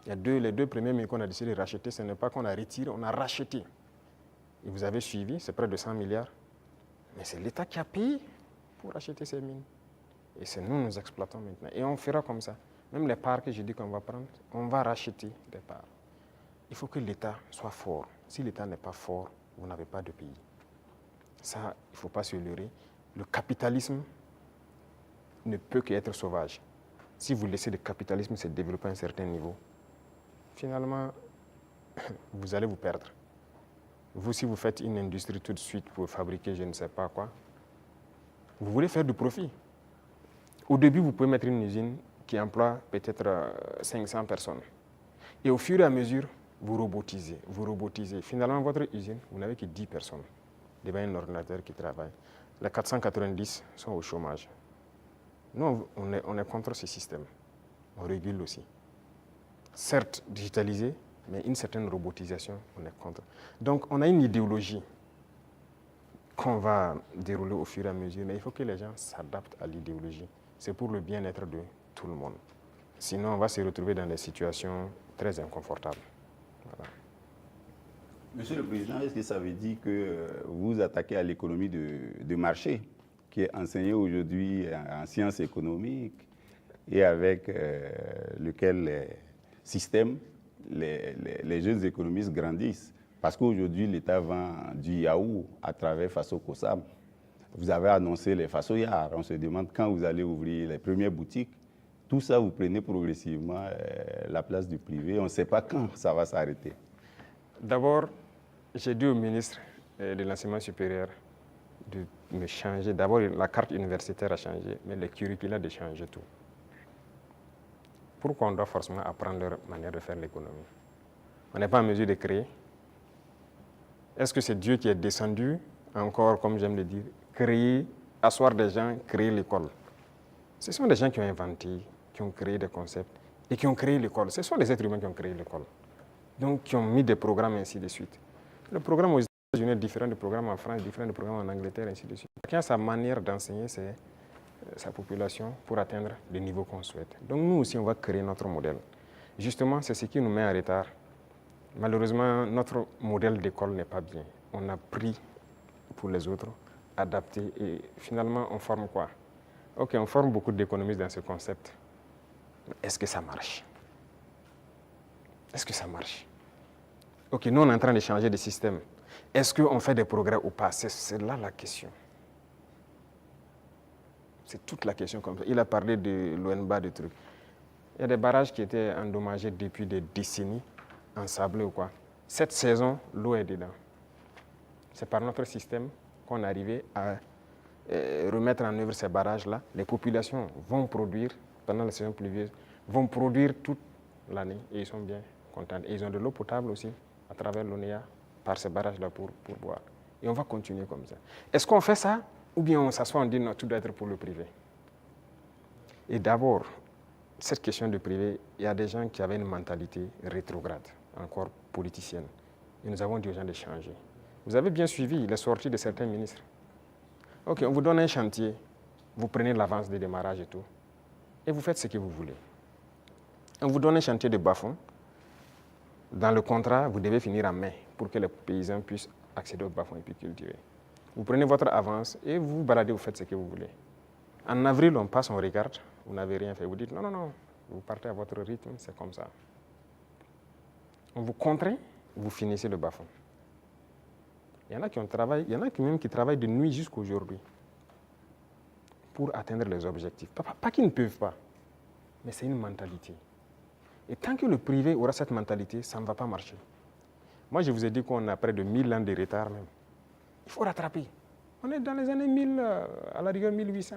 Les deux premiers mines qu'on a décidé de racheter, ce n'est pas qu'on a retiré, on a racheté. Et vous avez suivi, c'est près de 100 milliards. Mais c'est l'État qui a payé pour racheter ces mines. Et c'est nous exploitons maintenant. Et on fera comme ça. Même les parts que je dis qu'on va prendre, on va racheter des parts. Il faut que l'État soit fort. Si l'État n'est pas fort, vous n'avez pas de pays. Ça, il ne faut pas se leurrer. Le capitalisme ne peut qu'être sauvage. Si vous laissez le capitalisme se développer à un certain niveau, finalement, vous allez vous perdre. Vous, si vous faites une industrie tout de suite pour fabriquer je ne sais pas quoi, vous voulez faire du profit. Au début, vous pouvez mettre une usine qui emploie peut-être 500 personnes. Et au fur et à mesure, vous robotisez. Finalement, votre usine, vous n'avez que 10 personnes devant un ordinateur qui travaille. Les 490 sont au chômage. Nous, on est contre ce système. On régule aussi. Certes, digitalisé, mais une certaine robotisation, on est contre. Donc, on a une idéologie qu'on va dérouler au fur et à mesure, mais il faut que les gens s'adaptent à l'idéologie. C'est pour le bien-être de tout le monde. Sinon, on va se retrouver dans des situations très inconfortables. Voilà. Monsieur le Président, est-ce que ça veut dire que vous attaquez à l'économie de marché, qui est enseignée aujourd'hui en sciences économiques et avec lequel les systèmes, les jeunes économistes grandissent? Parce qu'aujourd'hui, l'État vend du yaourt à travers Faso Kosam. Vous avez annoncé les Fasoyards. On se demande quand vous allez ouvrir les premières boutiques. Tout ça, vous prenez progressivement la place du privé. On ne sait pas quand ça va s'arrêter. D'abord, j'ai dit au ministre de l'Enseignement supérieur de me changer. D'abord, la carte universitaire a changé, mais le curriculum de changer tout. Pourquoi on doit forcément apprendre leur manière de faire l'économie? On n'est pas en mesure de créer. Est-ce que c'est Dieu qui est descendu, encore, comme j'aime le dire, créer, asseoir des gens, créer l'école? Ce sont des gens qui ont inventé, qui ont créé des concepts et qui ont créé l'école. Ce sont des êtres humains qui ont créé l'école. Donc, qui ont mis des programmes, ainsi de suite. Le programme aux États-Unis est différent du programme en France, différent du programme en Angleterre, ainsi de suite. Chacun a sa manière d'enseigner sa population pour atteindre le niveau qu'on souhaite. Donc, nous aussi, on va créer notre modèle. Justement, c'est ce qui nous met en retard. Malheureusement, notre modèle d'école n'est pas bien. On a pris pour les autres, adapté, et finalement, on forme quoi? Ok, on forme beaucoup d'économistes dans ce concept. Mais est-ce que ça marche? Est-ce que ça marche? Ok, nous, on est en train de changer de système. Est-ce qu'on fait des progrès ou pas? C'est là la question. C'est toute la question comme ça. Il a parlé de l'ONBA, de trucs. Il y a des barrages qui étaient endommagés depuis des décennies, ensablés ou quoi. Cette saison, l'eau est dedans. C'est par notre système qu'on est arrivé à remettre en œuvre ces barrages-là. Les populations vont produire, pendant la saison pluvieuse, vont produire toute l'année et ils sont bien contents. Et ils ont de l'eau potable aussi à travers l'ONEA par ces barrages-là pour boire. Et on va continuer comme ça. Est-ce qu'on fait ça ou bien on s'assoit, on dit non, tout doit être pour le privé? Et d'abord, cette question de privé, il y a des gens qui avaient une mentalité rétrograde, encore politicienne. Et nous avons dit aux gens de changer. Vous avez bien suivi les sorties de certains ministres. OK, on vous donne un chantier, vous prenez l'avance de démarrage et tout, et vous faites ce que vous voulez. On vous donne un chantier de bas-fond. Dans le contrat, vous devez finir en mai pour que les paysans puissent accéder au bas-fond et puis cultiver. Vous prenez votre avance et vous vous baladez, vous faites ce que vous voulez. En avril, on passe, on regarde, vous n'avez rien fait. Vous dites non, non, non, vous partez à votre rythme, c'est comme ça. On vous contraint, vous finissez le bas-fond. Il y en a qui même qui travaillent de nuit jusqu'à aujourd'hui pour atteindre les objectifs. Pas qu'ils ne peuvent pas, mais c'est une mentalité. Et tant que le privé aura cette mentalité, ça ne va pas marcher. Moi, je vous ai dit qu'on a près de 1000 ans de retard même. Il faut rattraper. On est dans les années 1000, à la rigueur 1800.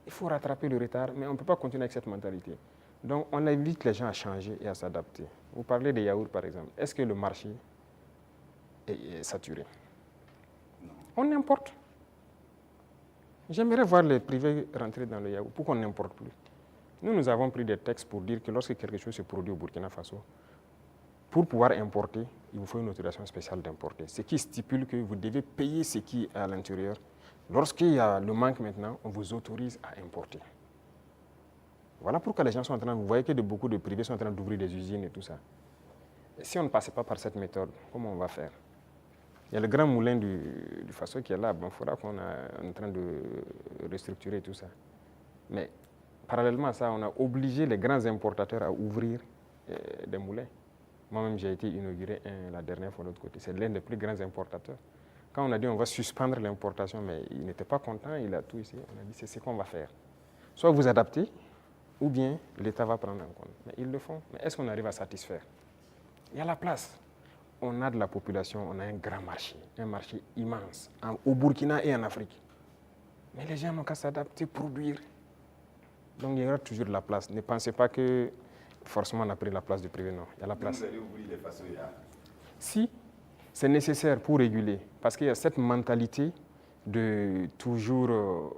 Il faut rattraper le retard, mais on ne peut pas continuer avec cette mentalité. Donc, on invite les gens à changer et à s'adapter. Vous parlez des yaourts, par exemple. Est-ce que le marché est saturé? On importe. J'aimerais voir les privés rentrer dans le yaourt. Pourquoi on n'importe plus? Nous avons pris des textes pour dire que lorsque quelque chose se produit au Burkina Faso, pour pouvoir importer, il vous faut une autorisation spéciale d'importer. Ce qui stipule que vous devez payer ce qui est à l'intérieur. Lorsqu'il y a le manque maintenant, on vous autorise à importer. Voilà pourquoi les gens sont en train, vous voyez que beaucoup de privés sont en train d'ouvrir des usines et tout ça. Et si on ne passait pas par cette méthode, comment on va faire? Il y a le grand moulin du Faso qui est là. Bon, il faudra qu'on est en train de restructurer tout ça. Mais parallèlement à ça, on a obligé les grands importateurs à ouvrir des moulins. Moi-même, j'ai été inauguré la dernière fois de l'autre côté. C'est l'un des plus grands importateurs. Quand on a dit on va suspendre l'importation, mais il n'était pas content, il a tout ici. On a dit c'est ce qu'on va faire. Soit vous adaptez, ou bien l'État va prendre en compte. Mais ils le font. Mais est-ce qu'on arrive à satisfaire? Il y a la place. On a de la population, on a un grand marché, un marché immense, au Burkina et en Afrique. Mais les gens n'ont qu'à s'adapter, produire. Donc il y aura toujours de la place. Ne pensez pas que forcément on a pris la place du privé, non. Il y a la place. Vous allez ouvrir les façonnières? Si, c'est nécessaire pour réguler, parce qu'il y a cette mentalité de toujours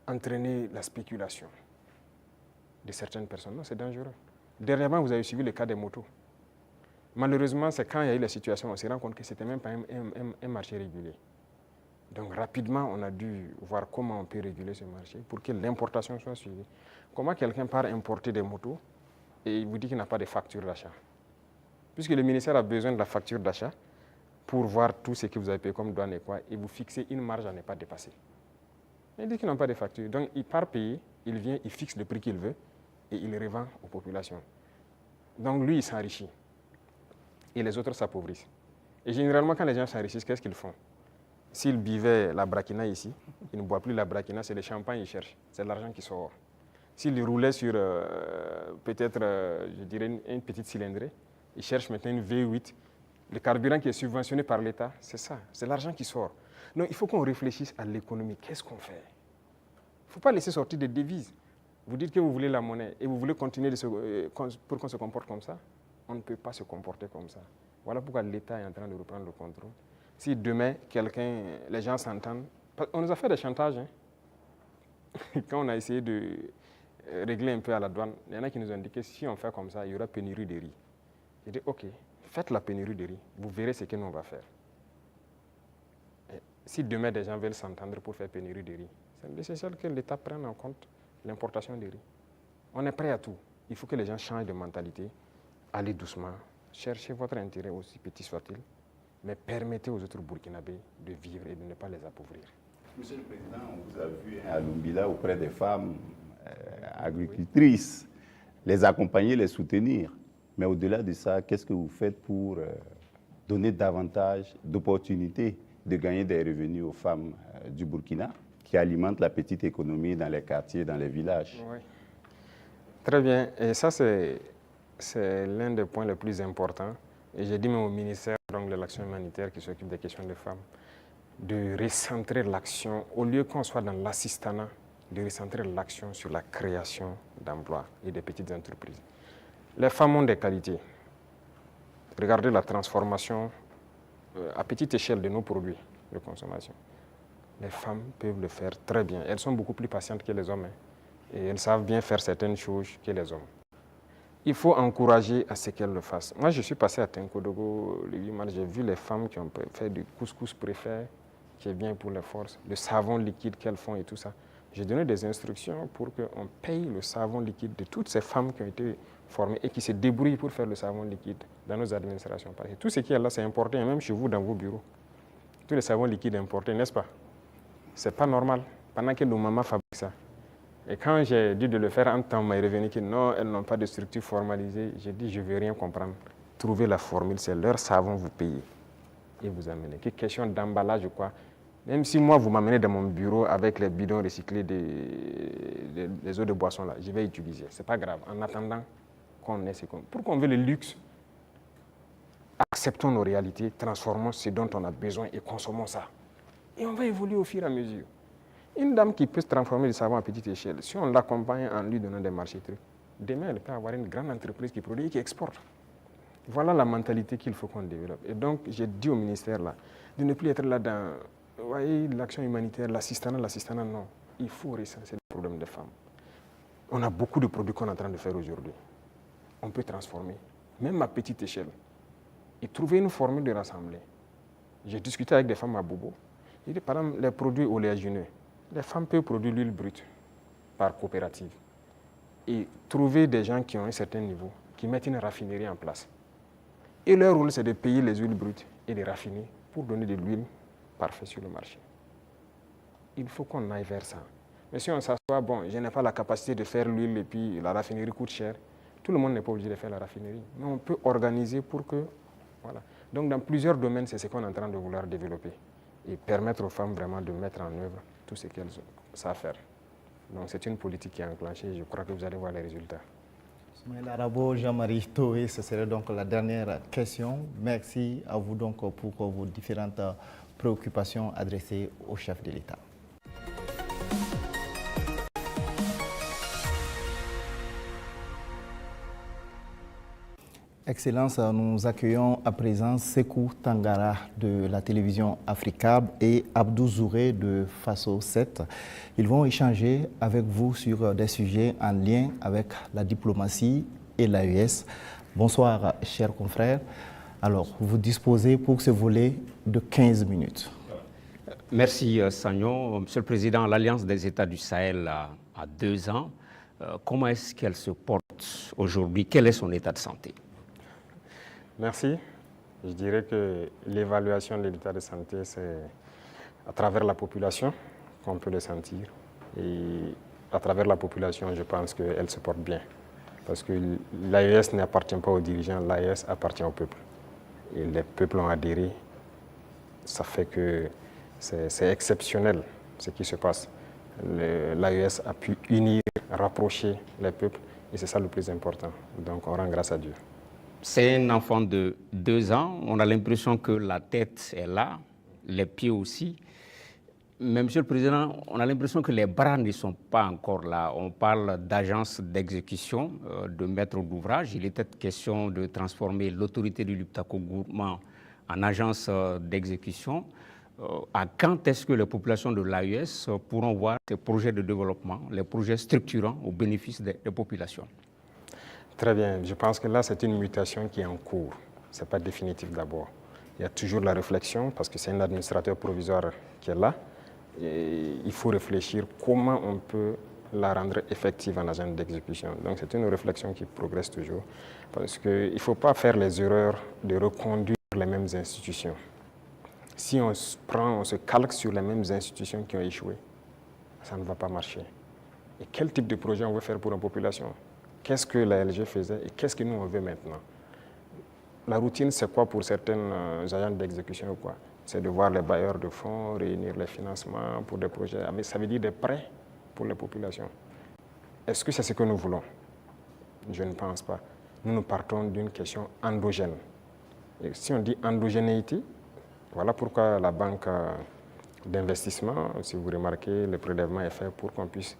entraîner la spéculation de certaines personnes. Non, c'est dangereux. Dernièrement, vous avez suivi le cas des motos. Malheureusement, c'est quand il y a eu la situation, on s'est rendu compte que ce n'était même pas un marché régulé. Donc rapidement, on a dû voir comment on peut réguler ce marché pour que l'importation soit suivie. Comment quelqu'un part importer des motos et il vous dit qu'il n'a pas de facture d'achat? Puisque le ministère a besoin de la facture d'achat pour voir tout ce que vous avez payé comme douane et quoi, et vous fixez une marge à ne pas dépasser. Mais il dit qu'il n'a pas de facture. Donc il part payer, il vient, il fixe le prix qu'il veut et il revend aux populations. Donc lui, il s'enrichit. Et les autres s'appauvrissent. Et généralement, quand les gens s'enrichissent, qu'est-ce qu'ils font? S'ils buvaient la braquina ici, ils ne boivent plus la braquina, c'est le champagne qu'ils cherchent. C'est l'argent qui sort. S'ils roulaient sur peut-être, je dirais, une petite cylindrée, ils cherchent maintenant une V8. Le carburant qui est subventionné par l'État, c'est ça, c'est l'argent qui sort. Donc il faut qu'on réfléchisse à l'économie. Qu'est-ce qu'on fait? Il ne faut pas laisser sortir des devises. Vous dites que vous voulez la monnaie et vous voulez continuer pour qu'on se comporte comme ça. On ne peut pas se comporter comme ça. Voilà pourquoi l'État est en train de reprendre le contrôle. Si demain, les gens s'entendent, on nous a fait des chantages. Hein. Quand on a essayé de régler un peu à la douane, il y en a qui nous ont dit que si on fait comme ça, il y aura pénurie de riz. J'ai dit, OK, faites la pénurie de riz, vous verrez ce que nous on va faire. Et si demain, des gens veulent s'entendre pour faire pénurie de riz, c'est nécessaire que l'État prenne en compte l'importation de riz. On est prêt à tout. Il faut que les gens changent de mentalité. Allez doucement, cherchez votre intérêt aussi petit soit-il, mais permettez aux autres Burkinabés de vivre et de ne pas les appauvrir. Monsieur le Président, on vous a vu à Lumbila auprès des femmes agricultrices, les accompagner, les soutenir. Mais au-delà de ça, qu'est-ce que vous faites pour donner davantage d'opportunités de gagner des revenus aux femmes du Burkina qui alimentent la petite économie dans les quartiers, dans les villages? Oui. Très bien. Et ça, c'est l'un des points les plus importants. Et j'ai dit même au ministère donc de l'action humanitaire qui s'occupe des questions des femmes, de recentrer l'action, au lieu qu'on soit dans l'assistanat, de recentrer l'action sur la création d'emplois et des petites entreprises. Les femmes ont des qualités. Regardez la transformation à petite échelle de nos produits de consommation. Les femmes peuvent le faire très bien. Elles sont beaucoup plus patientes que les hommes, hein, et elles savent bien faire certaines choses que les hommes. Il faut encourager à ce qu'elles le fassent. Moi, je suis passé à Tenkodogo le 8 mars, j'ai vu les femmes qui ont fait du couscous préfet, qui est bien pour les forces, le savon liquide qu'elles font et tout ça. J'ai donné des instructions pour qu'on paye le savon liquide de toutes ces femmes qui ont été formées et qui se débrouillent pour faire le savon liquide dans nos administrations. Parce que tout ce qui est là, c'est importé, même chez vous, dans vos bureaux. Tous les savons liquides importés, n'est-ce pas? C'est pas normal, pendant que nos mamans fabriquent ça. Et quand j'ai dit de le faire en temps, on m'a revenu que non, elles n'ont pas de structure formalisée. J'ai dit, je ne veux rien comprendre. Trouvez la formule, c'est leur savon, vous payez. Et vous amenez. Que question d'emballage ou quoi. Même si moi, vous m'amenez dans mon bureau avec les bidons recyclés des eaux de boisson, là, je vais utiliser. Ce n'est pas grave. En attendant qu'on ait ce qu'on... Pour qu'on veut le luxe, acceptons nos réalités, transformons ce dont on a besoin et consommons ça. Et on va évoluer au fur et à mesure. Une dame qui peut se transformer du savon à petite échelle, si on l'accompagne en lui donnant des marchés trucs, demain, elle peut avoir une grande entreprise qui produit et qui exporte. Voilà la mentalité qu'il faut qu'on développe. Et donc, j'ai dit au ministère là, de ne plus être là dans, vous voyez, l'action humanitaire, l'assistanat, non. Il faut recenser le problème des femmes. On a beaucoup de produits qu'on est en train de faire aujourd'hui. On peut transformer, même à petite échelle, et trouver une formule de rassembler. J'ai discuté avec des femmes à Bobo. J'ai dit, par exemple, les produits oléagineux, les femmes peuvent produire l'huile brute par coopérative et trouver des gens qui ont un certain niveau, qui mettent une raffinerie en place. Et leur rôle, c'est de payer les huiles brutes et de raffiner pour donner de l'huile parfaite sur le marché. Il faut qu'on aille vers ça. Mais si on s'assoit, bon, je n'ai pas la capacité de faire l'huile et puis la raffinerie coûte cher, tout le monde n'est pas obligé de faire la raffinerie. Mais on peut organiser pour que... Voilà. Donc dans plusieurs domaines, c'est ce qu'on est en train de vouloir développer et permettre aux femmes vraiment de mettre en œuvre tout ce qu'elles savent faire. Donc c'est une politique qui est enclenchée et je crois que vous allez voir les résultats. Ismaël Arabo, Jean-Marie Toé, ce serait donc la dernière question. Merci à vous donc pour vos différentes préoccupations adressées au chef de l'État. Excellence, nous accueillons à présent Sekou Tangara de la télévision Africab et Abdou Zouré de Faso 7. Ils vont échanger avec vous sur des sujets en lien avec la diplomatie et l'AES. Bonsoir, chers confrères. Alors, vous disposez pour ce volet de 15 minutes. Merci, Sagnon. Monsieur le Président, l'Alliance des États du Sahel a 2 ans. Comment est-ce qu'elle se porte aujourd'hui? Quel est son état de santé? Merci. Je dirais que l'évaluation de l'état de santé, c'est à travers la population qu'on peut le sentir. Et à travers la population, je pense qu'elle se porte bien. Parce que l'AES n'appartient pas aux dirigeants, l'AES appartient au peuple. Et les peuples ont adhéré. Ça fait que c'est exceptionnel ce qui se passe. L'AES a pu unir, rapprocher les peuples et c'est ça le plus important. Donc on rend grâce à Dieu. C'est un enfant de 2 ans. On a l'impression que la tête est là, les pieds aussi. Mais Monsieur le Président, on a l'impression que les bras ne sont pas encore là. On parle d'agence d'exécution, de maître d'ouvrage. Il était question de transformer l'autorité du Liptako Gourmand en agence d'exécution. À quand est-ce que les populations de l'AES pourront voir ces projets de développement, les projets structurants au bénéfice des populations? Très bien. Je pense que là, c'est une mutation qui est en cours. Ce n'est pas définitif d'abord. Il y a toujours la réflexion, parce que c'est un administrateur provisoire qui est là. Et il faut réfléchir comment on peut la rendre effective en agent d'exécution. Donc c'est une réflexion qui progresse toujours. Parce qu'il ne faut pas faire les erreurs de reconduire les mêmes institutions. Si on se calque sur les mêmes institutions qui ont échoué, ça ne va pas marcher. Et quel type de projet on veut faire pour une population? Qu'est-ce que la LG faisait et qu'est-ce que nous on veut maintenant? La routine, c'est quoi pour certains agents d'exécution ou quoi? C'est de voir les bailleurs de fonds, réunir les financements pour des projets. Mais ça veut dire des prêts pour les populations. Est-ce que c'est ce que nous voulons? Je ne pense pas. Nous partons d'une question endogène. Et si on dit endogénéité, voilà pourquoi la banque d'investissement, si vous remarquez, le prélèvement est fait pour qu'on puisse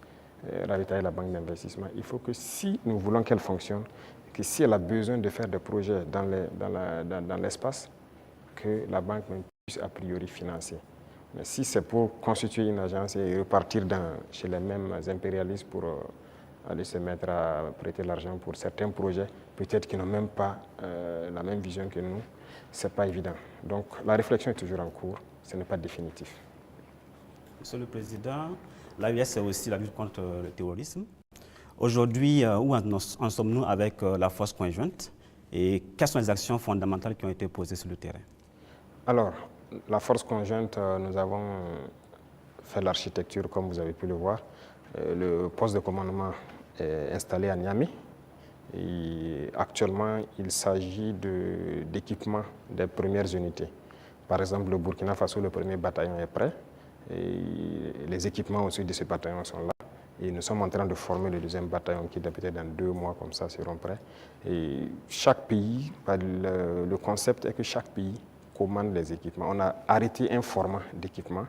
ravitailler la banque d'investissement. Il faut que si nous voulons qu'elle fonctionne, que si elle a besoin de faire des projets dans l'espace, que la banque puisse a priori financer. Mais si c'est pour constituer une agence et repartir chez les mêmes impérialistes pour aller se mettre à prêter l'argent pour certains projets, peut-être qu'ils n'ont même pas la même vision que nous, ce n'est pas évident. Donc la réflexion est toujours en cours, ce n'est pas définitif. Monsieur le Président, l'AES c'est aussi la lutte contre le terrorisme. Aujourd'hui, où en sommes-nous avec la force conjointe et quelles sont les actions fondamentales qui ont été posées sur le terrain? Alors, la force conjointe, nous avons fait l'architecture comme vous avez pu le voir. Le poste de commandement est installé à Niamey. Et actuellement, il s'agit d'équipement des premières unités. Par exemple, le Burkina Faso, le premier bataillon est prêt. Et les équipements aussi de ce bataillon sont là. Et nous sommes en train de former le deuxième bataillon qui, peut-être dans 2 mois, comme ça, seront prêts. Et chaque pays, le concept est que chaque pays commande les équipements. On a arrêté un format d'équipement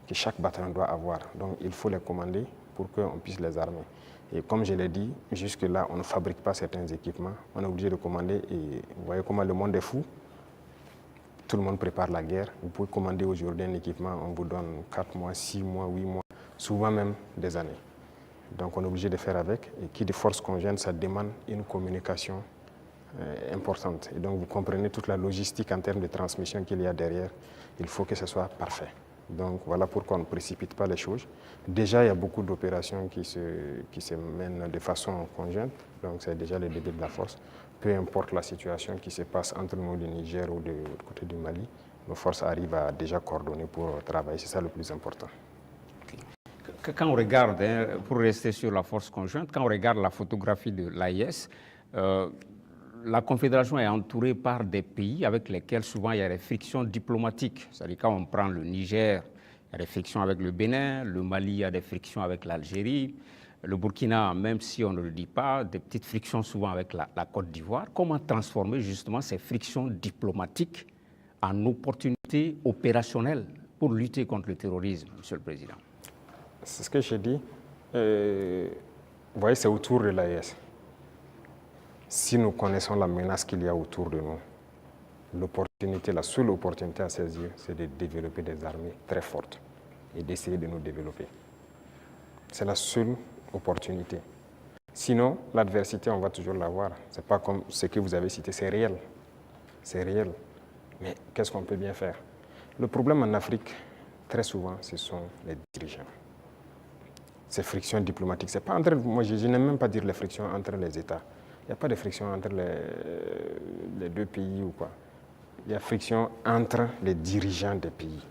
que chaque bataillon doit avoir. Donc, il faut les commander pour qu'on puisse les armer. Et comme je l'ai dit, jusque-là, on ne fabrique pas certains équipements. On est obligé de commander. Et vous voyez comment le monde est fou. Tout le monde prépare la guerre. Vous pouvez commander aujourd'hui un équipement, on vous donne 4 mois, 6 mois, 8 mois, souvent même des années. Donc on est obligé de faire avec. Et qui dit force conjointe, ça demande une communication importante. Et donc vous comprenez toute la logistique en termes de transmission qu'il y a derrière. Il faut que ce soit parfait. Donc voilà pourquoi on ne précipite pas les choses. Déjà, il y a beaucoup d'opérations qui se mènent de façon conjointe. Donc c'est déjà le début de la force. Peu importe la situation qui se passe entre nous, le Niger ou du côté du Mali, nos forces arrivent à déjà coordonner pour travailler. C'est ça le plus important. Quand on regarde, pour rester sur la force conjointe, quand on regarde la photographie de l'AIS, la Confédération est entourée par des pays avec lesquels souvent il y a des frictions diplomatiques. C'est-à-dire quand on prend le Niger, il y a des frictions avec le Bénin, le Mali, il y a des frictions avec l'Algérie, le Burkina, même si on ne le dit pas, des petites frictions souvent avec la Côte d'Ivoire. Comment transformer justement ces frictions diplomatiques en opportunités opérationnelles pour lutter contre le terrorisme, Monsieur le Président? C'est ce que j'ai dit. Vous voyez, c'est autour de l'AES. Si nous connaissons la menace qu'il y a autour de nous, l'opportunité, la seule opportunité à saisir, c'est de développer des armées très fortes et d'essayer de nous développer. C'est la seule opportunité. Sinon, l'adversité, on va toujours l'avoir. Ce n'est pas comme ce que vous avez cité, c'est réel. C'est réel. Mais qu'est-ce qu'on peut bien faire? Le problème en Afrique, très souvent, ce sont les dirigeants. Ces frictions diplomatiques, c'est pas entre, moi je n'aime même pas dire les frictions entre les États. Il n'y a pas de friction entre les 2 pays ou quoi. Il y a friction entre les dirigeants des pays.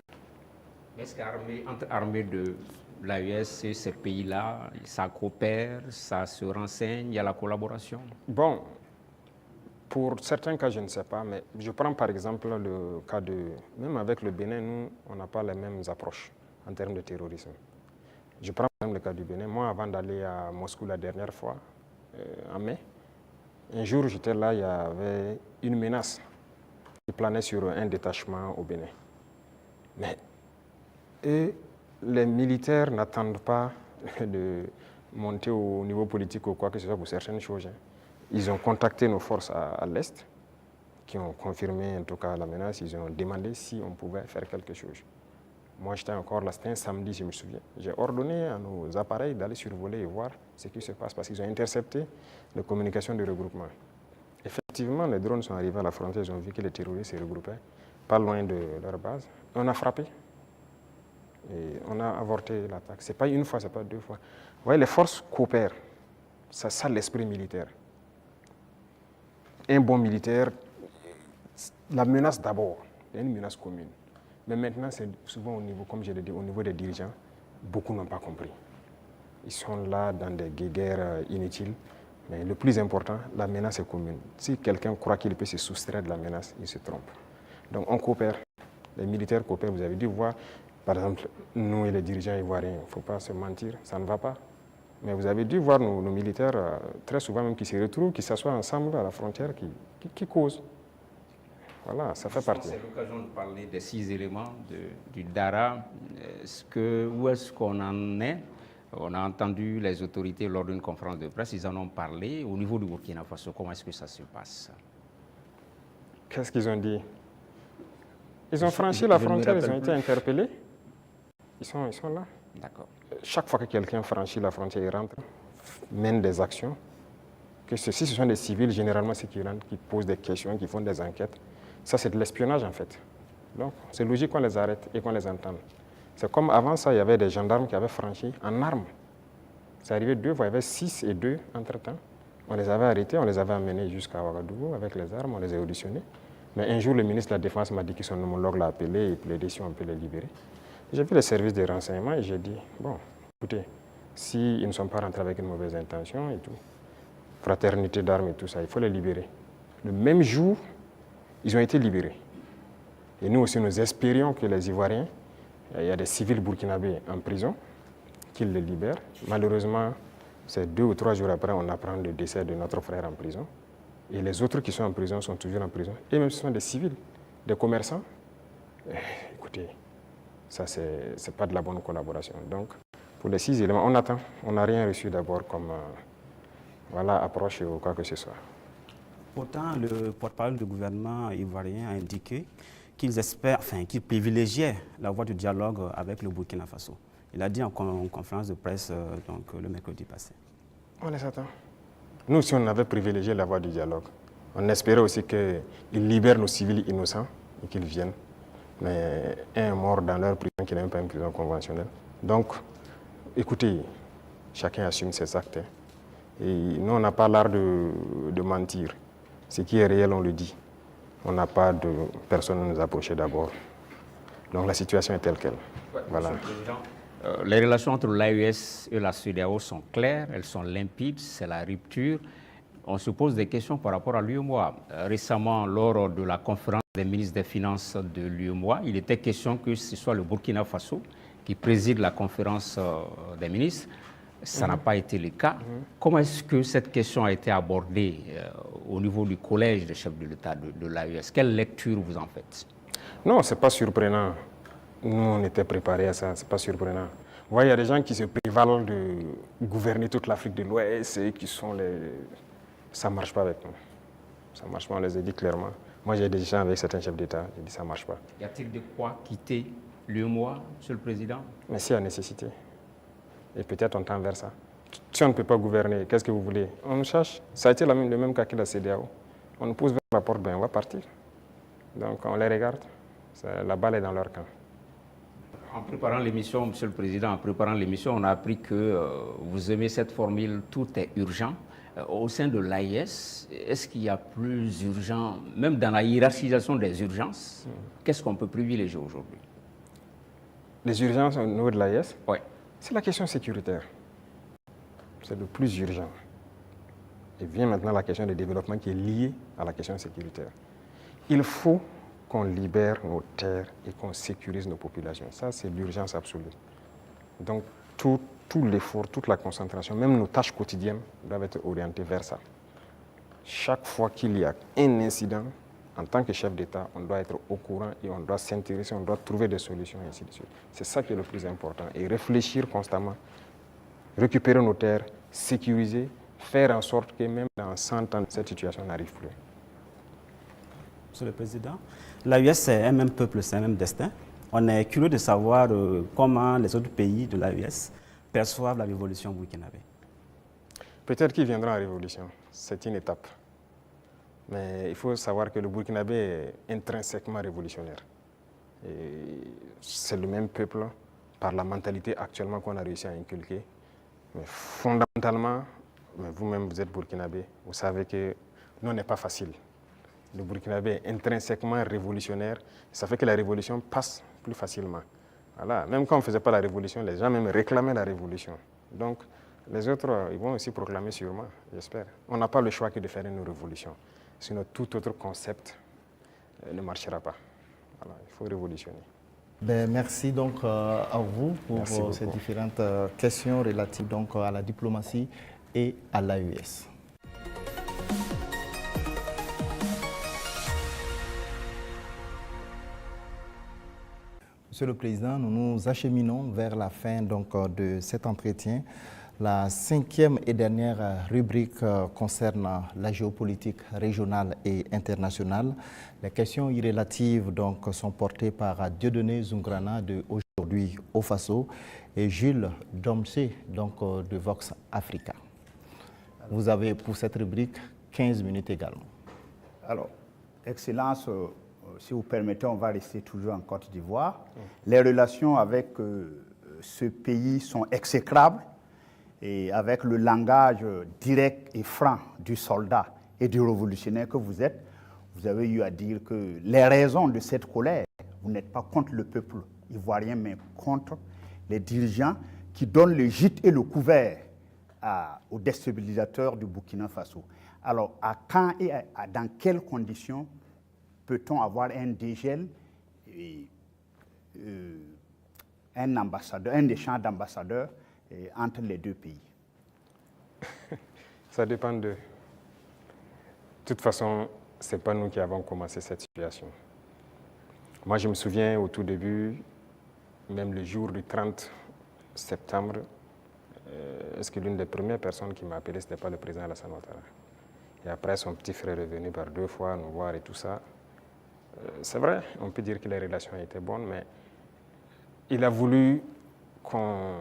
Est-ce qu'entre armées de l'AES et ces pays-là, ça coopère, ça se renseigne, il y a la collaboration? Bon, pour certains cas, je ne sais pas, mais je prends par exemple le cas même avec le Bénin, nous, on n'a pas les mêmes approches en termes de terrorisme. Je prends par exemple le cas du Bénin. Moi, avant d'aller à Moscou la dernière fois, en mai, un jour, j'étais là, il y avait une menace qui planait sur un détachement au Bénin. Mais les militaires n'attendent pas de monter au niveau politique ou quoi que ce soit pour certaines choses. Ils ont contacté nos forces à l'Est, qui ont confirmé en tout cas la menace. Ils ont demandé si on pouvait faire quelque chose. Moi, j'étais encore là, c'était un samedi, je me souviens. J'ai ordonné à nos appareils d'aller survoler et voir ce qui se passe parce qu'ils ont intercepté les communications de regroupement. Effectivement, les drones sont arrivés à la frontière, ils ont vu que les terroristes se regroupaient pas loin de leur base. On a frappé et on a avorté l'attaque. Ce n'est pas une fois, ce n'est pas 2 fois. Vous voyez, les forces coopèrent. C'est ça l'esprit militaire. Un bon militaire, la menace d'abord, il y a une menace commune. Mais maintenant, c'est souvent au niveau, comme je l'ai dit, au niveau des dirigeants, beaucoup n'ont pas compris. Ils sont là dans des guerres inutiles. Mais le plus important, la menace est commune. Si quelqu'un croit qu'il peut se soustraire de la menace, il se trompe. Donc on coopère. Les militaires coopèrent. Vous avez dû voir, par exemple, nous et les dirigeants ivoiriens, il ne faut pas se mentir, ça ne va pas. Mais vous avez dû voir nos militaires, très souvent même, qui se retrouvent, qui s'assoient ensemble à la frontière, qui causent. Voilà, ça fait partie. C'est l'occasion de parler des 6 éléments du DARA. Où est-ce qu'on en est? On a entendu les autorités lors d'une conférence de presse, ils en ont parlé. Au niveau du Burkina Faso, comment est-ce que ça se passe? Qu'est-ce qu'ils ont dit? Ils ont franchi la frontière, ils ont été interpellés. Ils sont là. D'accord. Chaque fois que quelqu'un franchit la frontière, il rentre, mène des actions. Que si ce sont des civils, généralement, c'est qui rentrent, qui posent des questions, qui font des enquêtes. Ça, c'est de l'espionnage, en fait. Donc, c'est logique qu'on les arrête et qu'on les entende. C'est comme avant ça, il y avait des gendarmes qui avaient franchi en armes. C'est arrivé 2 fois, il y avait 6 et 2 entre-temps. On les avait arrêtés, on les avait amenés jusqu'à Ouagadougou avec les armes, on les a auditionnés. Mais un jour, le ministre de la Défense m'a dit que son homologue l'a appelé et plaidé si on peut les libérer. J'ai vu les services de renseignement et j'ai dit, bon, écoutez, s'ils ne sont pas rentrés avec une mauvaise intention et tout, fraternité d'armes et tout ça, il faut les libérer. Le même jour, ils ont été libérés. Et nous aussi, nous espérions que les Ivoiriens, il y a des civils burkinabés en prison, qu'ils les libèrent. Malheureusement, c'est 2 ou 3 jours après, on apprend le décès de notre frère en prison. Et les autres qui sont en prison sont toujours en prison. Et même ce sont des civils, des commerçants. Écoutez, ça, c'est pas de la bonne collaboration. Donc, pour les 6 éléments, on attend. On n'a rien reçu d'abord comme approche ou quoi que ce soit. Pourtant, le porte-parole du gouvernement ivoirien a indiqué qu'ils espèrent, qu'ils privilégiaient la voie du dialogue avec le Burkina Faso. Il a dit en conférence de presse le mercredi passé. On les attend. Nous aussi, on avait privilégié la voie du dialogue. On espérait aussi qu'ils libèrent nos civils innocents et qu'ils viennent. Mais un est mort dans leur prison qui n'est même pas une prison conventionnelle. Donc, écoutez, chacun assume ses actes. Et nous, on n'a pas l'art de mentir. Ce qui est réel, on le dit. On n'a pas de personne à nous approcher d'abord. Donc la situation est telle qu'elle. Ouais, voilà. Les relations entre l'AES et la CEDEAO sont claires, elles sont limpides, c'est la rupture. On se pose des questions par rapport à l'UEMOA. Récemment, lors de la conférence des ministres des Finances de l'UEMOA, il était question que ce soit le Burkina Faso qui préside la conférence des ministres. Ça n'a pas été le cas. Comment est-ce que cette question a été abordée au niveau du collège des chefs de l'État de l'AES? Quelle lecture vous en faites? Non, ce n'est pas surprenant. Nous, on était préparés à ça, ce n'est pas surprenant. Vous voyez, il y a des gens qui se prévalent de gouverner toute l'Afrique de l'Ouest et qui sont les... Ça ne marche pas avec nous. Ça ne marche pas, on les a dit clairement. Moi, j'ai des gens avec certains chefs d'État, j'ai dit ça ne marche pas. Y a-t-il de quoi quitter l'UEMOA, Monsieur le Président? Mais s'il y a nécessité. Et peut-être on tend vers ça. Si on ne peut pas gouverner, qu'est-ce que vous voulez? On nous cherche. Ça a été le même cas que la CEDEAO. On nous pousse vers la porte, ben on va partir. Donc on les regarde. La balle est dans leur camp. En préparant l'émission, Monsieur le Président, en préparant l'émission, on a appris que vous aimez cette formule « tout est urgent ». Au sein de l'AIS, est-ce qu'il y a plus urgent, même dans la hiérarchisation des urgences, qu'est-ce qu'on peut privilégier aujourd'hui? Les urgences au niveau de l'AIS? Oui. C'est la question sécuritaire. C'est le plus urgent. Et vient maintenant la question du développement qui est liée à la question sécuritaire. Il faut qu'on libère nos terres et qu'on sécurise nos populations. Ça, c'est l'urgence absolue. Donc, tout l'effort, toute la concentration, même nos tâches quotidiennes doivent être orientées vers ça. Chaque fois qu'il y a un incident, en tant que chef d'État, on doit être au courant et on doit s'intéresser, on doit trouver des solutions et ainsi de suite. C'est ça qui est le plus important. Et réfléchir constamment, récupérer nos terres, sécuriser, faire en sorte que même dans 100 ans, cette situation n'arrive plus. Monsieur le Président, l'AES, c'est un même peuple, c'est un même destin. On est curieux de savoir comment les autres pays de l'AES perçoivent la révolution burkinabé. Peut-être qu'ils viendront en révolution. C'est une étape. Mais il faut savoir que le Burkinabé est intrinsèquement révolutionnaire. C'est le même peuple par la mentalité actuellement qu'on a réussi à inculquer. Mais fondamentalement, vous-même vous êtes Burkinabé, vous savez que non, n'est pas facile. Le Burkinabé est intrinsèquement révolutionnaire. Ça fait que la révolution passe plus facilement. Voilà. Même quand on ne faisait pas la révolution, les gens même réclamaient la révolution. Donc les autres, ils vont aussi proclamer sûrement, j'espère. On n'a pas le choix que de faire une révolution. Sinon, tout autre concept ne marchera pas. Voilà, il faut révolutionner. Merci donc à vous pour ces différentes questions relatives donc à la diplomatie et à l'AES. Monsieur le Président, nous nous acheminons vers la fin donc, de cet entretien. La 5e et dernière rubrique concerne la géopolitique régionale et internationale. Les questions irrélatives donc, sont portées par Dieudonné Zungrana de Aujourd'hui au Faso et Jules Domsé donc, de Vox Africa. Vous avez pour cette rubrique 15 minutes également. Alors, Excellence, si vous permettez, on va rester toujours en Côte d'Ivoire. Les relations avec ce pays sont exécrables et avec le langage direct et franc du soldat et du révolutionnaire que vous êtes, vous avez eu à dire que les raisons de cette colère, vous n'êtes pas contre le peuple ivoirien, mais contre les dirigeants qui donnent le gîte et le couvert aux déstabilisateurs du Burkina Faso. Alors, à quand et dans quelles conditions peut-on avoir un dégel et un échange d'ambassadeurs entre les deux pays? Ça dépend de... De toute façon, ce n'est pas nous qui avons commencé cette situation. Moi, je me souviens au tout début, même le jour du 30 septembre, est-ce que l'une des premières personnes qui m'a appelé, ce n'était pas le président Alassane Ouattara? Et après, son petit frère est venu par 2 fois nous voir et tout ça. C'est vrai, on peut dire que les relations étaient bonnes, mais il a voulu qu'on